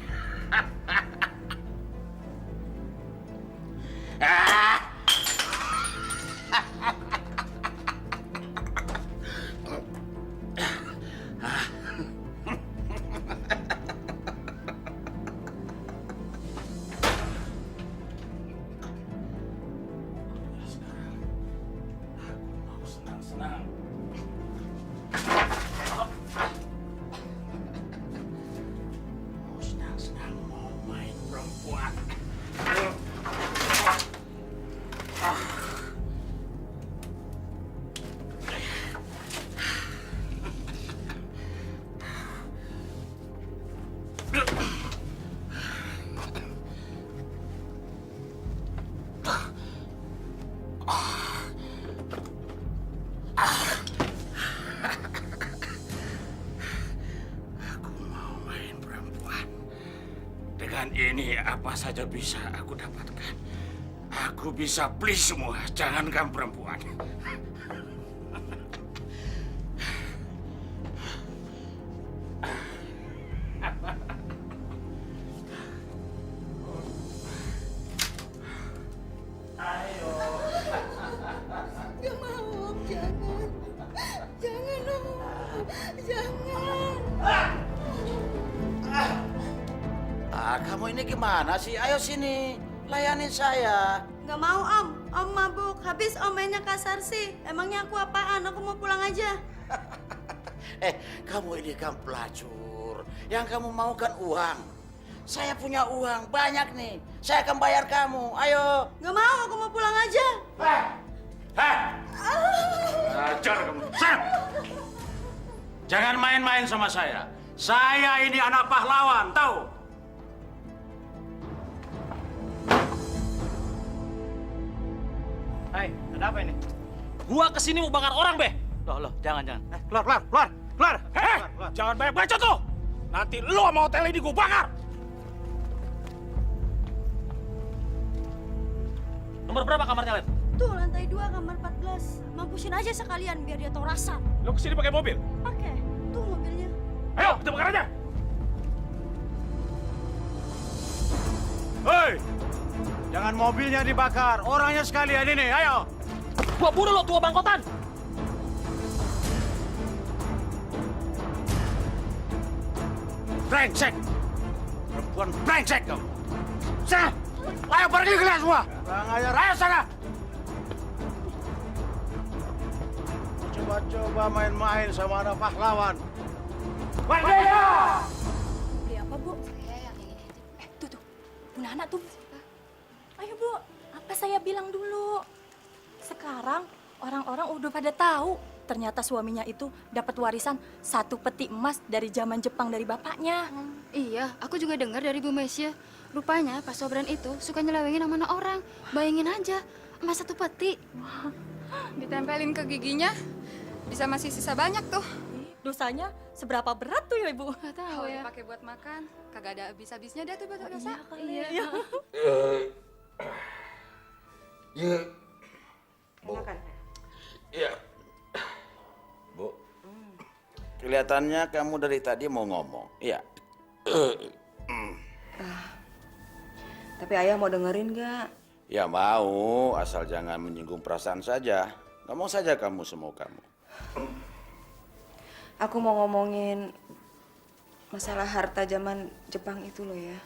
Dengan ini apa saja bisa aku dapatkan. Aku bisa beli semua, jangankan perempuan.
Gak mau, Om. Jangan. Jangan, Om. Jangan.
Kamu ini gimana sih? Ayo sini, layanin saya.
Nggak mau, Om. Om mabuk. Habis Om mainnya kasar sih. Emangnya aku apaan? Aku mau pulang aja.
Kamu ini kan pelacur. Yang kamu mau kan uang. Saya punya uang banyak nih. Saya akan bayar kamu. Ayo.
Nggak mau, aku mau pulang aja.
Ajar kamu. Sam! Jangan main-main sama saya. Saya ini anak pahlawan, tahu?
Hai, ada apa ini?
Gua kesini mau bakar orang, Be.
Loh, jangan. Keluar.
Jangan banyak baca tuh. Nanti lu sama hotel ini gua bakar. Nomor berapa kamarnya, Len?
Tuh, lantai 2, kamar 14. Mampusin aja sekalian biar dia tahu rasa.
Lu kesini pakai mobil?
Pakai. Tuh mobilnya.
Ayo, kita bakar aja.
Hei! Jangan mobilnya dibakar, orangnya sekalian ini, ayo!
Gua bunuh lo, tua bangkotan!
Brengsek! Perempuan brengsek kamu! Sana! Ayo pergi kalian semua! Kurang ajar, ayo sana! Coba-coba main-main sama anak pahlawan. Pergi ya!
Beli apa, Bu? Tuh, Bu Nana tuh. Ayo, Bu. Apa saya bilang dulu? Sekarang orang-orang udah pada tahu. Ternyata suaminya itu dapat warisan 1 peti emas dari zaman Jepang dari bapaknya.
Iya, aku juga dengar dari Bu Mesya. Rupanya Pak Sobran itu suka nyelewengin sama anak orang. Bayangin aja, emas 1 peti.
Ditempelin ke giginya, bisa masih sisa banyak tuh. Dosanya seberapa berat tuh ya, Ibu?
Gak tahu ya.
Pakai buat makan, kagak ada habis-habisnya deh tuh buat dosa.
Iya.
Iya. Bu, kelihatannya kamu dari tadi mau ngomong. Iya.
Tapi ayah mau dengerin nggak?
Ya mau, asal jangan menyinggung perasaan saja. Ngomong saja kamu semau kamu.
Aku mau ngomongin masalah harta zaman Jepang itu loh ya.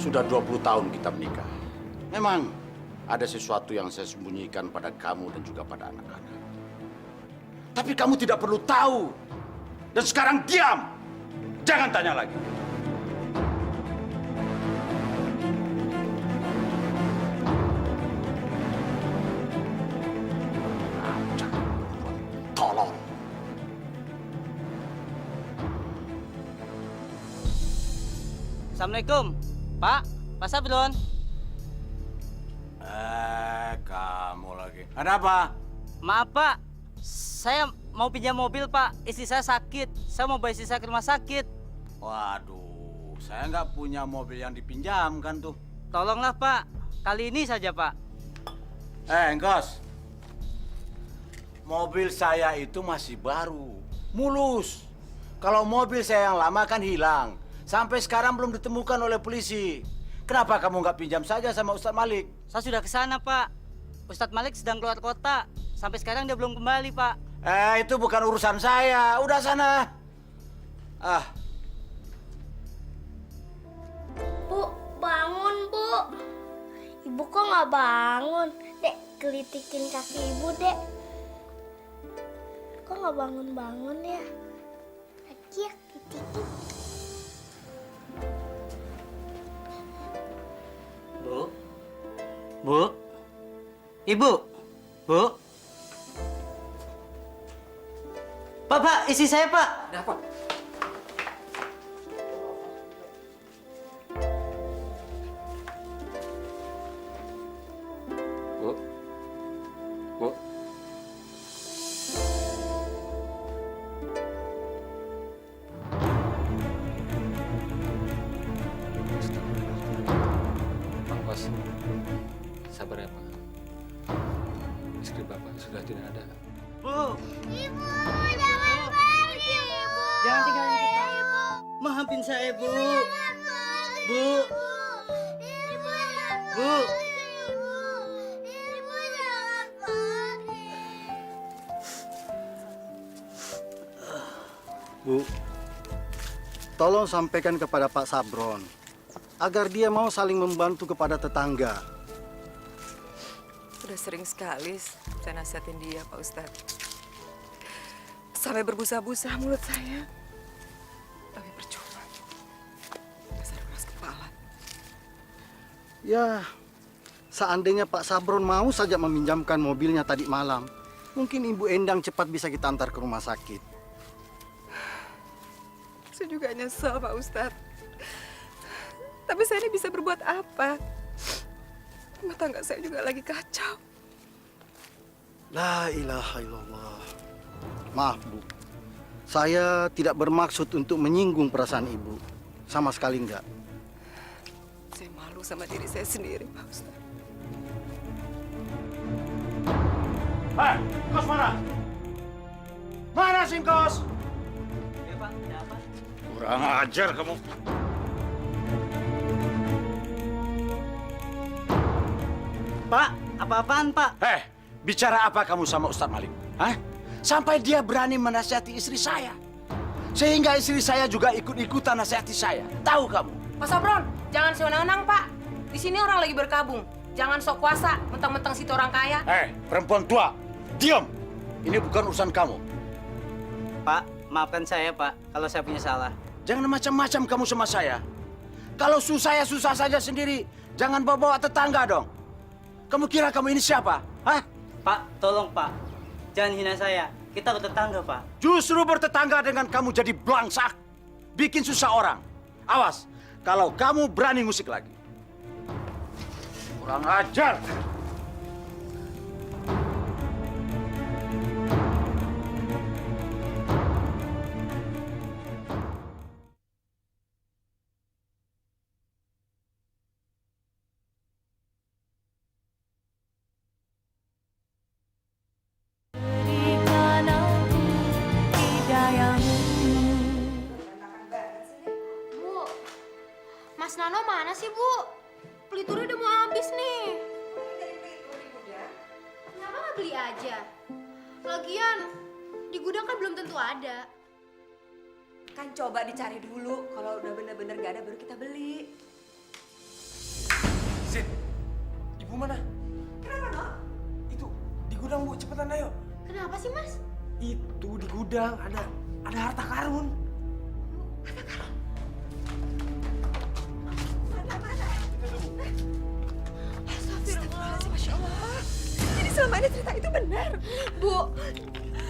Sudah 20 tahun kita menikah. Memang ada sesuatu yang saya sembunyikan pada kamu dan juga pada anak-anak. Tapi kamu tidak perlu tahu. Dan sekarang diam. Jangan tanya lagi. Tolong.
Assalamualaikum. Pak Sablon.
Kamu lagi. Ada apa?
Maaf, Pak. Saya mau pinjam mobil, Pak. Istri saya sakit. Saya mau bawa istri saya ke rumah sakit.
Waduh, saya nggak punya mobil yang dipinjamkan tuh.
Tolonglah, Pak. Kali ini saja, Pak.
Engkos. Mobil saya itu masih baru. Mulus. Kalau mobil saya yang lama kan hilang. Sampai sekarang belum ditemukan oleh polisi. Kenapa kamu nggak pinjam saja sama Ustadz Malik?
Saya sudah ke sana, Pak. Ustadz Malik sedang keluar kota. Sampai sekarang dia belum kembali, Pak.
Itu bukan urusan saya. Udah sana.
Bu, bangun, Bu. Ibu kok nggak bangun? Dek, gelitikin kaki Ibu, Dek. Kok nggak bangun-bangun ya? Lagi ya, gelitikin.
Bu. Ibu. Bu. Pak, istri saya, Pak.
Ada apa?
Mas, sabar ya Pak. Istri Bapak sudah tidak ada.
Bu,
Ibu, jangan pergi, Ibu.
jangan tinggalin kita. Maafin saya, Bu. Bu. Bu.
Bu, tolong sampaikan kepada Pak Sabron agar dia mau saling membantu kepada tetangga.
Udah sering sekali saya nasihatin dia, Pak Ustadz. Sampai berbusa-busa mulut saya. Tapi percuma. Dasar keras kepala.
Ya, seandainya Pak Sabron mau saja meminjamkan mobilnya tadi malam, mungkin Ibu Endang cepat bisa kita antar ke rumah sakit.
Saya juga nyesel, Pak Ustadz. Tapi saya ini bisa berbuat apa? Rumah tangga saya juga lagi kacau.
La ilaha illallah. Maaf, Bu. Saya tidak bermaksud untuk menyinggung perasaan Ibu. Sama sekali enggak.
Saya malu sama diri saya sendiri, Pak Ustadz.
Hei, Kos mana? Mana Singkos?
Ya, Pak, ada apa?
Kurang ajar kamu.
Pak, apa-apaan, Pak?
Bicara apa kamu sama Ustadz Malik? Hah? Sampai dia berani menasihati istri saya. Sehingga istri saya juga ikut-ikutan nasihati saya. Tahu kamu?
Pak Sabron, jangan sewenang-wenang, Pak. Di sini orang lagi berkabung. Jangan sok kuasa, mentang-mentang situ orang kaya.
Perempuan tua, diam. Ini bukan urusan kamu.
Pak, maafkan saya, Pak, kalau saya punya salah.
Jangan macam-macam kamu sama saya. Kalau susah ya susah saja sendiri. Jangan bawa-bawa tetangga dong. Kamu kira kamu ini siapa? Hah?
Pak, tolong, Pak. Jangan hina saya. Kita bertetangga, Pak.
Justru bertetangga dengan kamu jadi belangsak. Bikin susah orang. Awas, kalau kamu berani musik lagi. Kurang ajar.
Bu, Mas Nano mana sih, Bu? Peliturnya udah mau habis nih. Kenapa nggak beli aja? Lagian, di gudang kan belum tentu ada.
Kan coba dicari dulu. Kalau udah bener-bener nggak ada, baru kita beli.
Zid, Ibu mana?
Kenapa, No?
Itu di gudang, Bu. Cepetan ayo.
Kenapa sih, Mas?
Itu di gudang ada harta karun.
Astagfirullahaladzim, Masya Allah. Jadi selama ini cerita itu benar.
Bu,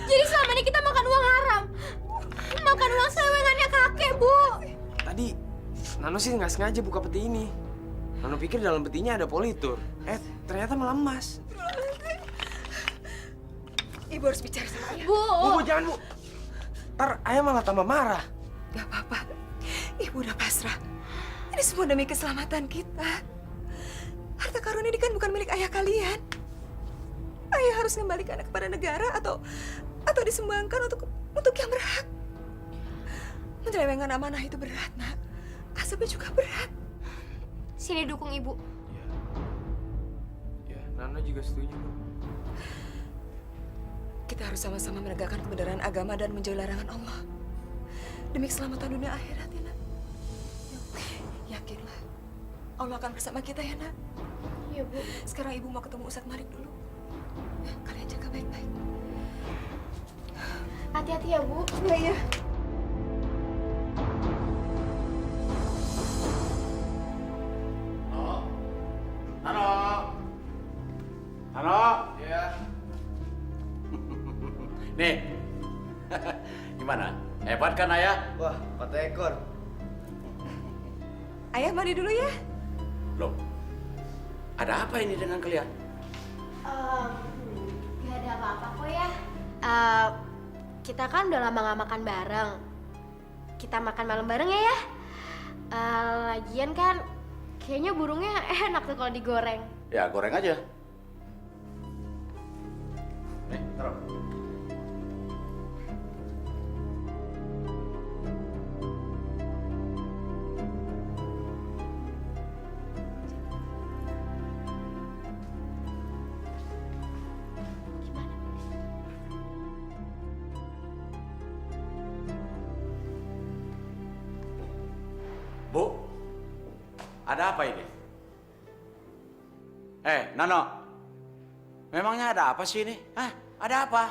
jadi selama ini kita makan uang haram. Makan uang selewengannya kakek, Bu.
Tadi Nano sih nggak sengaja buka peti ini. Nano pikir dalam petinya ada politur. Ternyata malah emas.
Ibu harus bicara sama ayah.
Bu, jangan, Bu. Ntar ayah malah tambah marah.
Gak apa-apa. Ibu udah pasrah. Ini semua demi keselamatan kita. Harta karun ini kan bukan milik ayah kalian. Ayah harus kembalikan kepada negara atau disumbangkan untuk yang berhak. Menyelewengkan amanah itu berat, Nak. Asapnya juga berat.
Sini dukung Ibu.
Ya, Nano juga setuju.
Kita harus sama-sama menegakkan kebenaran agama dan menjauhi larangan Allah. Demi keselamatan dunia akhirat, ya, Nak. Yakinlah, Allah akan bersama kita, ya, Nak.
Iya, Bu.
Sekarang Ibu mau ketemu Ustadz Malik dulu. Kalian jaga baik-baik.
Hati-hati ya, Bu.
Iya.
Halo. Halo.
Iya.
Nih. Gimana? Hebat kan, Ayah?
Wah, 4 ekor.
Ayah mandi dulu ya.
Loh. Ada apa ini dengan kalian?
Gak ada apa-apa kok ya. Kita kan udah lama gak makan bareng. Kita makan malam bareng ya. Lagian kan Kayaknya burungnya enak tuh kalau digoreng.
Ya, goreng aja. Nih, taruh. Bu, ada apa ini? Nano, memangnya ada apa sih ini? Hah, ada apa?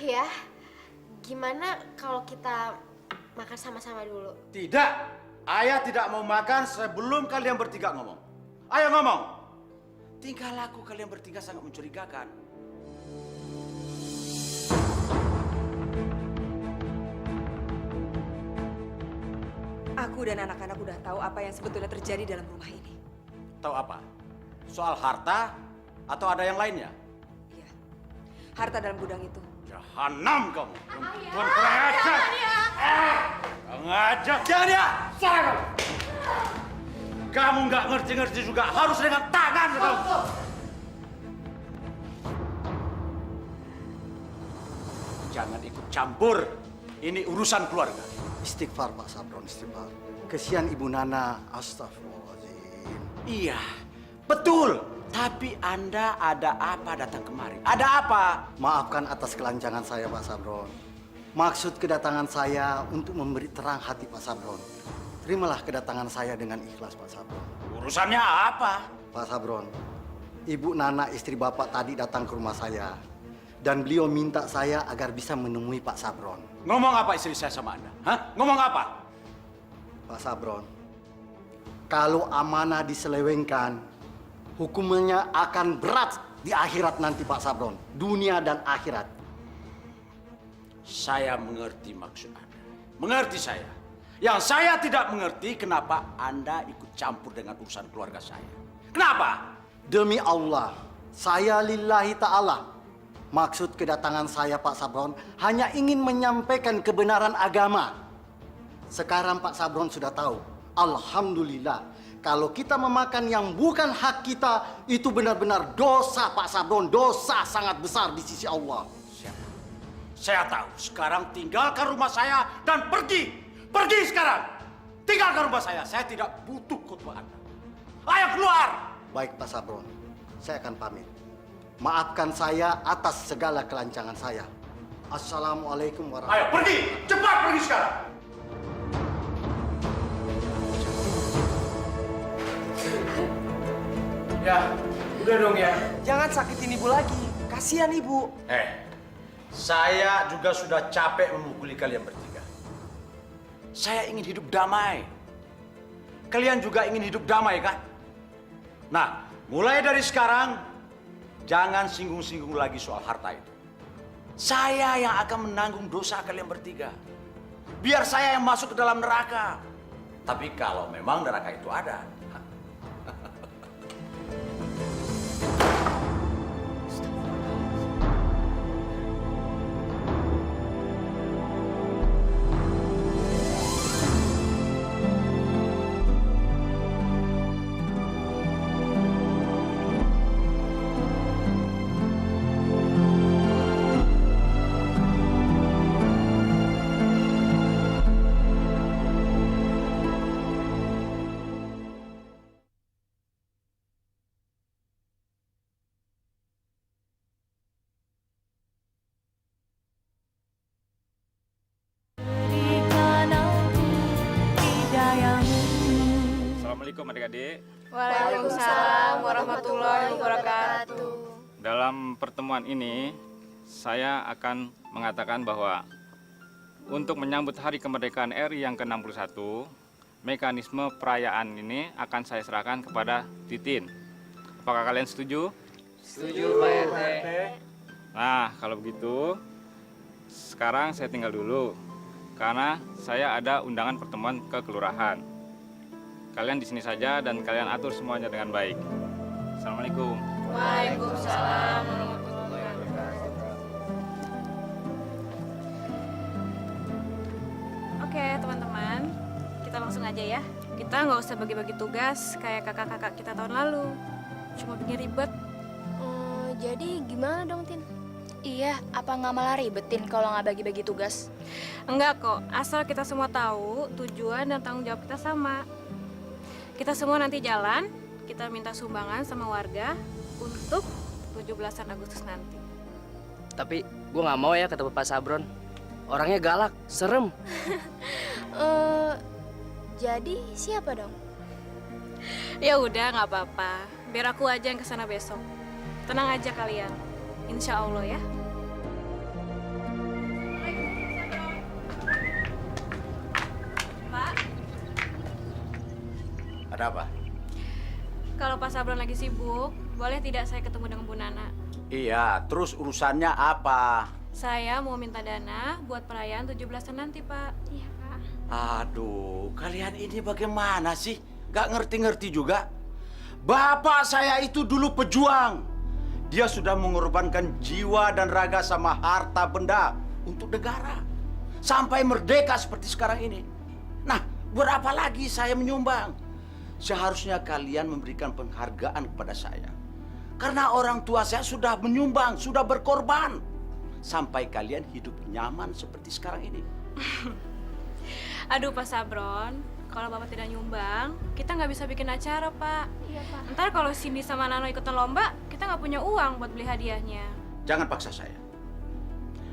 Ya, gimana kalau kita makan sama-sama dulu?
Tidak, ayah tidak mau makan sebelum kalian bertiga ngomong. Ayo ngomong. Tingkah laku kalian bertiga sangat mencurigakan.
Aku dan anak-anak udah tahu apa yang sebetulnya terjadi dalam rumah ini.
Tahu apa? Soal harta atau ada yang lainnya?
Harta dalam gudang itu.
Jahanam kamu. Perempuan kurang ajar. Ngajak. Jangan dia. Salah kamu. Kamu nggak ngerti-ngerti juga harus dengan tangan kamu. Jangan ikut campur. Ini urusan keluarga.
Istighfar Pak Sabron, istighfar. Kesian Ibu Nana, astagfirullahaladzim.
Iya, betul. Tapi Anda ada apa datang kemari? Ada apa?
Maafkan atas kelancangan saya Pak Sabron. Maksud kedatangan saya untuk memberi terang hati Pak Sabron. Terimalah kedatangan saya dengan ikhlas Pak Sabron.
Urusannya apa?
Pak Sabron, Ibu Nana istri Bapak tadi datang ke rumah saya. Dan beliau minta saya agar bisa menemui Pak Sabron.
Ngomong apa istri saya sama Anda? Hah? Ngomong apa?
Pak Sabron, kalau amanah diselewengkan, hukumannya akan berat di akhirat nanti Pak Sabron. Dunia dan akhirat.
Saya mengerti maksud Anda. Mengerti saya. Yang saya tidak mengerti kenapa Anda ikut campur dengan urusan keluarga saya. Kenapa?
Demi Allah, saya lillahi ta'ala. Maksud kedatangan saya Pak Sabron hanya ingin menyampaikan kebenaran agama. Sekarang Pak Sabron sudah tahu. Alhamdulillah. Kalau kita memakan yang bukan hak kita, itu benar-benar dosa Pak Sabron. Dosa sangat besar di sisi Allah.
Saya tahu. Sekarang tinggalkan rumah saya dan pergi. Pergi sekarang. Tinggalkan rumah saya. Saya tidak butuh khutbah Anda. Ayo keluar.
Baik Pak Sabron, saya akan pamit. Maafkan saya atas segala kelancangan saya. Assalamualaikum warahmatullahi wabarakatuh.
Ayo pergi. Cepat pergi sekarang.
Ya, udah dong ya. Jangan sakitin ibu lagi. Kasihan ibu.
Saya juga sudah capek memukuli kalian bertiga. Saya ingin hidup damai. Kalian juga ingin hidup damai, kan? Nah, mulai dari sekarang, jangan singgung-singgung lagi soal harta itu. Saya yang akan menanggung dosa kalian bertiga. Biar saya yang masuk ke dalam neraka. Tapi kalau memang neraka itu ada,
Assalamualaikum adik-adik.
Waalaikumsalam warahmatullahi wabarakatuh.
Dalam pertemuan ini, saya akan mengatakan bahwa untuk menyambut Hari Kemerdekaan RI yang ke-61, mekanisme perayaan ini akan saya serahkan kepada Titin. Apakah kalian setuju?
Setuju, Pak RT.
Nah, kalau begitu, sekarang saya tinggal dulu. Karena saya ada undangan pertemuan ke kelurahan. Kalian di sini saja dan kalian atur semuanya dengan baik. Assalamualaikum.
Waalaikumsalam warahmatullahi wabarakatuh.
Oke, teman-teman. Kita langsung aja ya.
Kita nggak usah bagi-bagi tugas kayak kakak-kakak kita tahun lalu. Cuma bikin ribet.
Jadi gimana dong, Tin?
Iya, apa nggak malah ribetin kalau nggak bagi-bagi tugas?
Enggak kok, asal kita semua tahu tujuan dan tanggung jawab kita sama. Kita semua nanti jalan, kita minta sumbangan sama warga untuk 17-an Agustus nanti.
Tapi gue nggak mau ya ketemu Pak Sabron. Orangnya galak, serem.
Jadi siapa dong?
Ya udah, nggak apa-apa. Biar aku aja yang kesana besok. Tenang aja kalian. Insya Allah ya. Pak,
Ada apa?
kalau Pak Sabron lagi sibuk, boleh tidak saya ketemu dengan Bu Nana?
Iya, terus urusannya apa?
Saya mau minta dana buat perayaan 17-an nanti, Pak. Iya, Pak.
Aduh, kalian ini bagaimana sih? Gak ngerti-ngerti juga. Bapak saya itu dulu pejuang. Dia sudah mengorbankan jiwa dan raga sama harta benda untuk negara. Sampai merdeka seperti sekarang ini. Nah, buat apa lagi saya menyumbang? Seharusnya kalian memberikan penghargaan kepada saya. Karena orang tua saya sudah menyumbang, sudah berkorban. Sampai kalian hidup nyaman seperti sekarang ini.
Aduh, Pak Sabron, kalau Bapak tidak nyumbang, kita nggak bisa bikin acara, Pak.
Iya, Pak.
Ntar kalau Cindy sama Nano ikutan lomba, kita nggak punya uang buat beli hadiahnya.
Jangan paksa saya.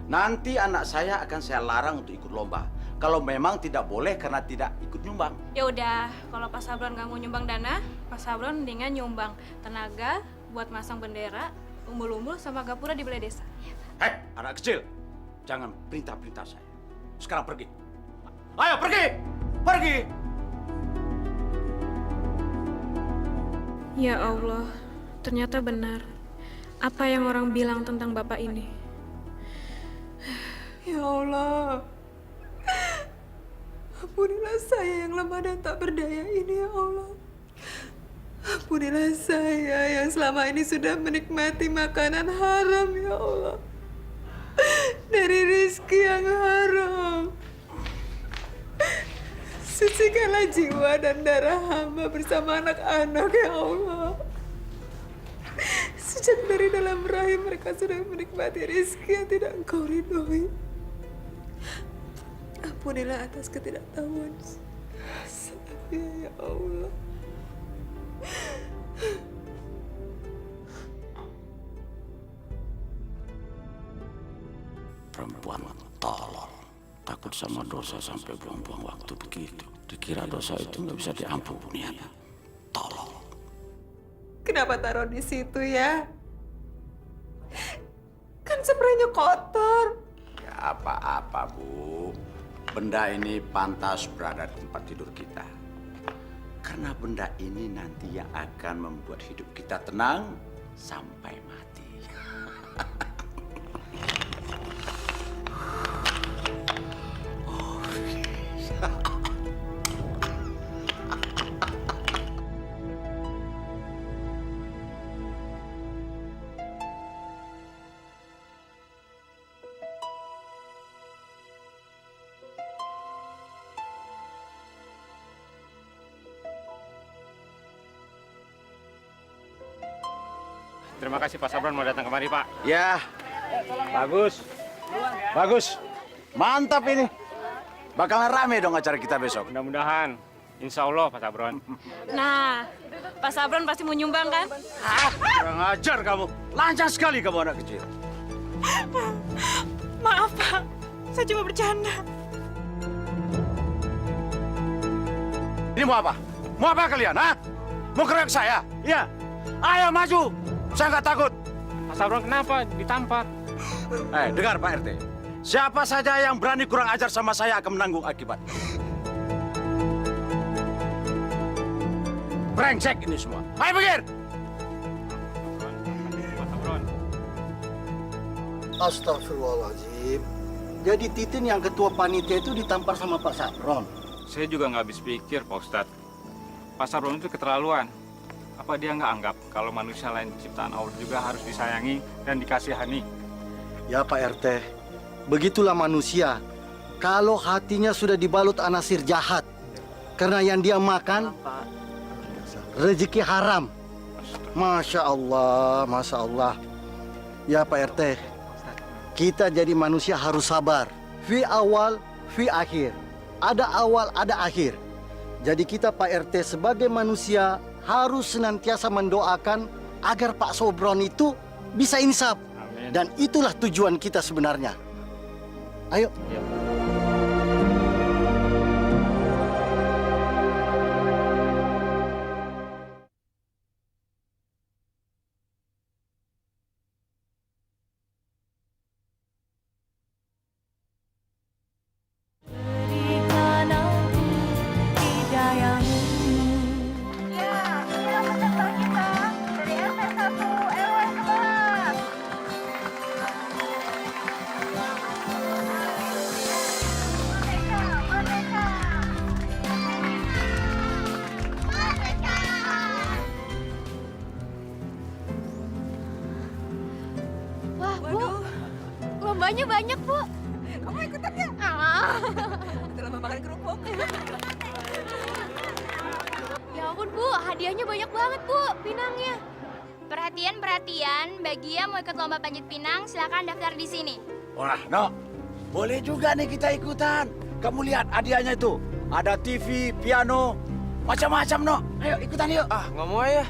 Nanti anak saya akan saya larang untuk ikut lomba. Kalau memang tidak boleh karena tidak ikut nyumbang.
Ya udah, kalau Pak Sabron nggak mau nyumbang dana, Pak Sabron mendingan nyumbang tenaga buat masang bendera, umbul-umbul sama gapura di balai desa.
Hei, anak kecil, jangan perintah-perintah saya. Sekarang pergi. Ayo pergi, pergi.
Ya Allah, ternyata benar apa yang orang bilang tentang Bapak ini.
Ya Allah, ampunilah saya yang lemah dan tak berdaya ini ya Allah. Ampunilah saya yang selama ini sudah menikmati makanan haram ya Allah. Dari rezeki yang haram. Sucikanlah jiwa dan darah hamba bersama anak-anak ya Allah. Sejak dari dalam rahim mereka sudah menikmati rezeki yang tidak Engkau ridhoi. Ampunilah atas ketidaktahuan saya ya Allah.
Perempuan tolol. Takut sama dosa sampai buang-buang waktu begitu. Dikira dosa itu nggak bisa diampuni. Tolol.
Kenapa taruh di situ ya? Kan spraynya kotor.
Ya apa-apa, Bu. Benda ini pantas berada di tempat tidur kita. Karena benda ini nanti yang akan membuat hidup kita tenang sampai mati.
Terima kasih Pak Sabron mau datang kemari, Pak.
Ya, bagus. Bagus. Mantap ini. Bakalan rame dong acara kita besok.
Mudah-mudahan. Insya Allah, Pak Sabron.
Nah, Pak Sabron pasti mau nyumbang kan?
Kurang ajar kamu. Lancang sekali kamu anak kecil.
Maaf Pak, saya cuma bercanda.
Ini mau apa? Mau apa kalian, ha? Mau keroyok saya? Iya. Ayo maju. Saya nggak takut.
Pak Sabron kenapa ditampar?
Dengar Pak RT. Siapa saja yang berani kurang ajar sama saya akan menanggung akibat. Brengsek ini semua. Ayo pikir.
Astagfirullahaladzim. Jadi Titin yang ketua panitia itu ditampar sama Pak Sabron.
Saya juga nggak habis pikir, Pak Ustadz. Pak Sabron itu keterlaluan. Apa dia nggak anggap kalau manusia lain ciptaan Allah juga harus disayangi dan dikasihani?
Ya Pak RT, begitulah manusia. Kalau hatinya sudah dibalut anasir jahat, Karena yang dia makan rezeki haram. Masya Allah, Masya Allah. Ya Pak RT, kita jadi manusia harus sabar. Fi awal, fi akhir. Ada awal, ada akhir. Jadi kita Pak RT sebagai manusia harus senantiasa mendoakan agar Pak Sobron itu bisa insaf.
Amin.
Dan itulah tujuan kita sebenarnya. Ayo.
Wah, Bu. Lombanya banyak, Bu.
Kamu ikutan ya? Udah lama makan kerupuk.
Ya ampun, Bu. Hadiahnya banyak banget, Bu. Pinangnya.
Perhatian, bagi yang mau ikut lomba panjat pinang, silakan daftar di sini.
Wah, No, boleh juga nih kita ikutan. Kamu lihat hadiahnya itu. Ada TV, piano, macam-macam, No. Ayo ikutan yuk.
Ah, nggak mau ya.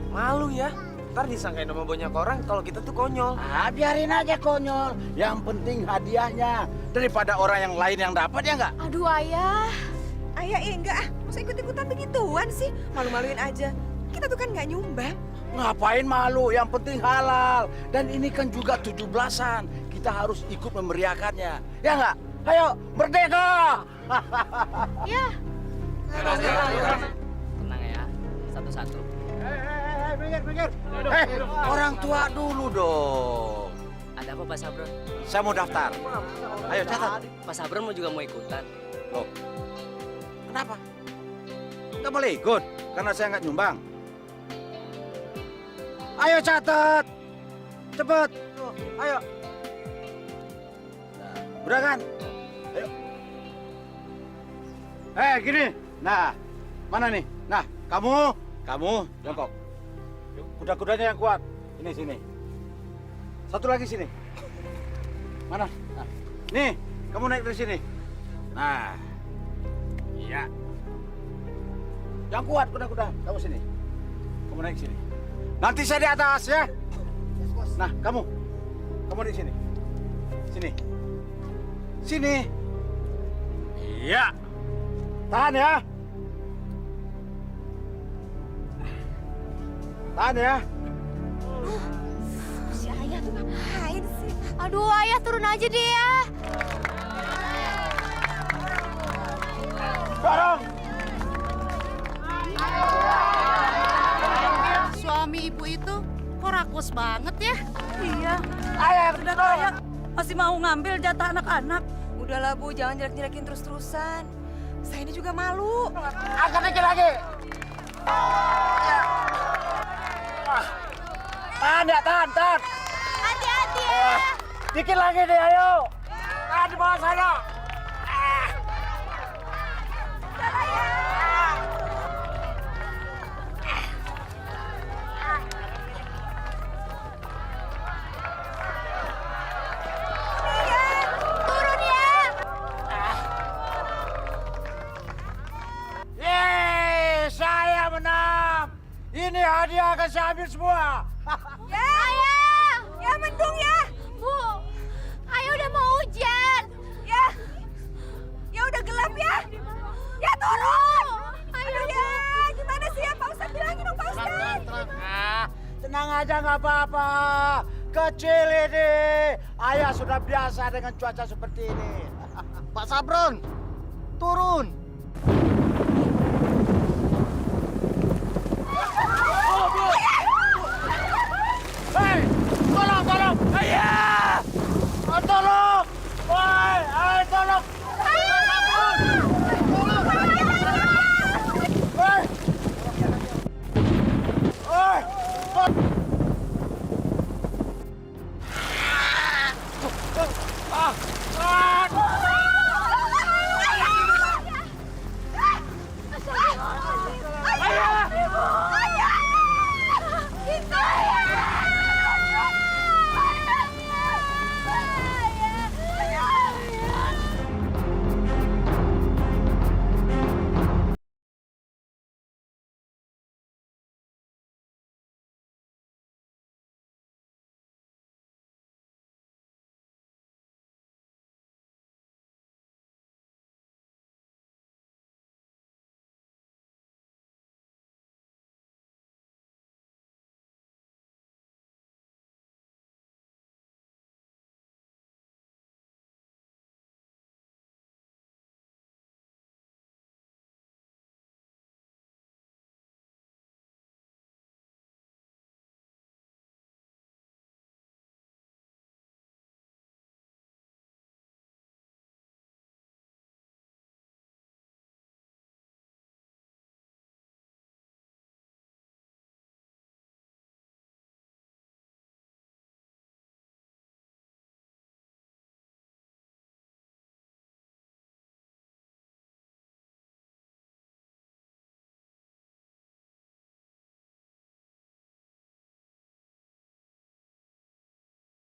Malu ya. Ntar disangkain sama banyak orang kalau kita tuh konyol.
Ah, biarin aja konyol. Yang penting hadiahnya. Daripada orang yang lain yang dapat ya nggak?
Aduh, Ayah.
Ayah, enggak ah. Masa ikut-ikutan begituan sih? Malu-maluin aja. Kita tuh kan nggak nyumbang.
Ngapain malu? Yang penting halal. Dan ini kan juga 17-an. Kita harus ikut memeriahkannya. Ya nggak? Ayo, merdeka!
Ya.
Tenang ya, satu-satu.
Minggir. Orang tua dulu dong.
Ada apa Pak Sabron?
Saya mau daftar. Ayo catat.
Pak Sabron juga mau ikutan.
Loh, kenapa? Nggak boleh ikut karena saya nggak nyumbang. Ayo catat, cepet. Tuh, ayo. Udah kan? Ayo. Gini. Nah, mana nih? Nah, kamu jongkok. Kuda-kudanya yang kuat. Ini sini. Satu lagi sini. Mana? Nah, nih, kamu naik dari sini. Nah, iya. Yang kuat kuda-kuda, kamu sini. Kamu naik sini. Nanti saya di atas ya. Nah, kamu di sini. Sini. Iya. Tahan ya. Tahan ya.
Si Ayah tuh ngapain sih? Aduh, Ayah turun aja deh ya.
Dorong.
Suami ibu itu kok rakus banget ya?
Iya.
Ayah,
Udah Ayah masih mau ngambil jatah anak-anak. Udahlah Bu, jangan jelek-jelekin terus-terusan. Saya ini juga malu.
Angkat dikit lagi. Tahan.
Hati-hati ya.
Dikit lagi deh, ayo. Tahan di bawah sana.
Turun ya.
Yeay, saya menang. Ini hadiah akan saya ambil semua.
Ya, Ayah. Ya, mendung ya. Bu, Ayah udah mau hujan.
Ya udah gelap ya. Ya turun. Ayo ya, gimana sih ya Pak Ustadz? Bilangin dong Pak Ustadz.
Tenang aja nggak apa-apa. Kecil ini. Ayah sudah biasa dengan cuaca seperti ini.
Pak Sabron, turun.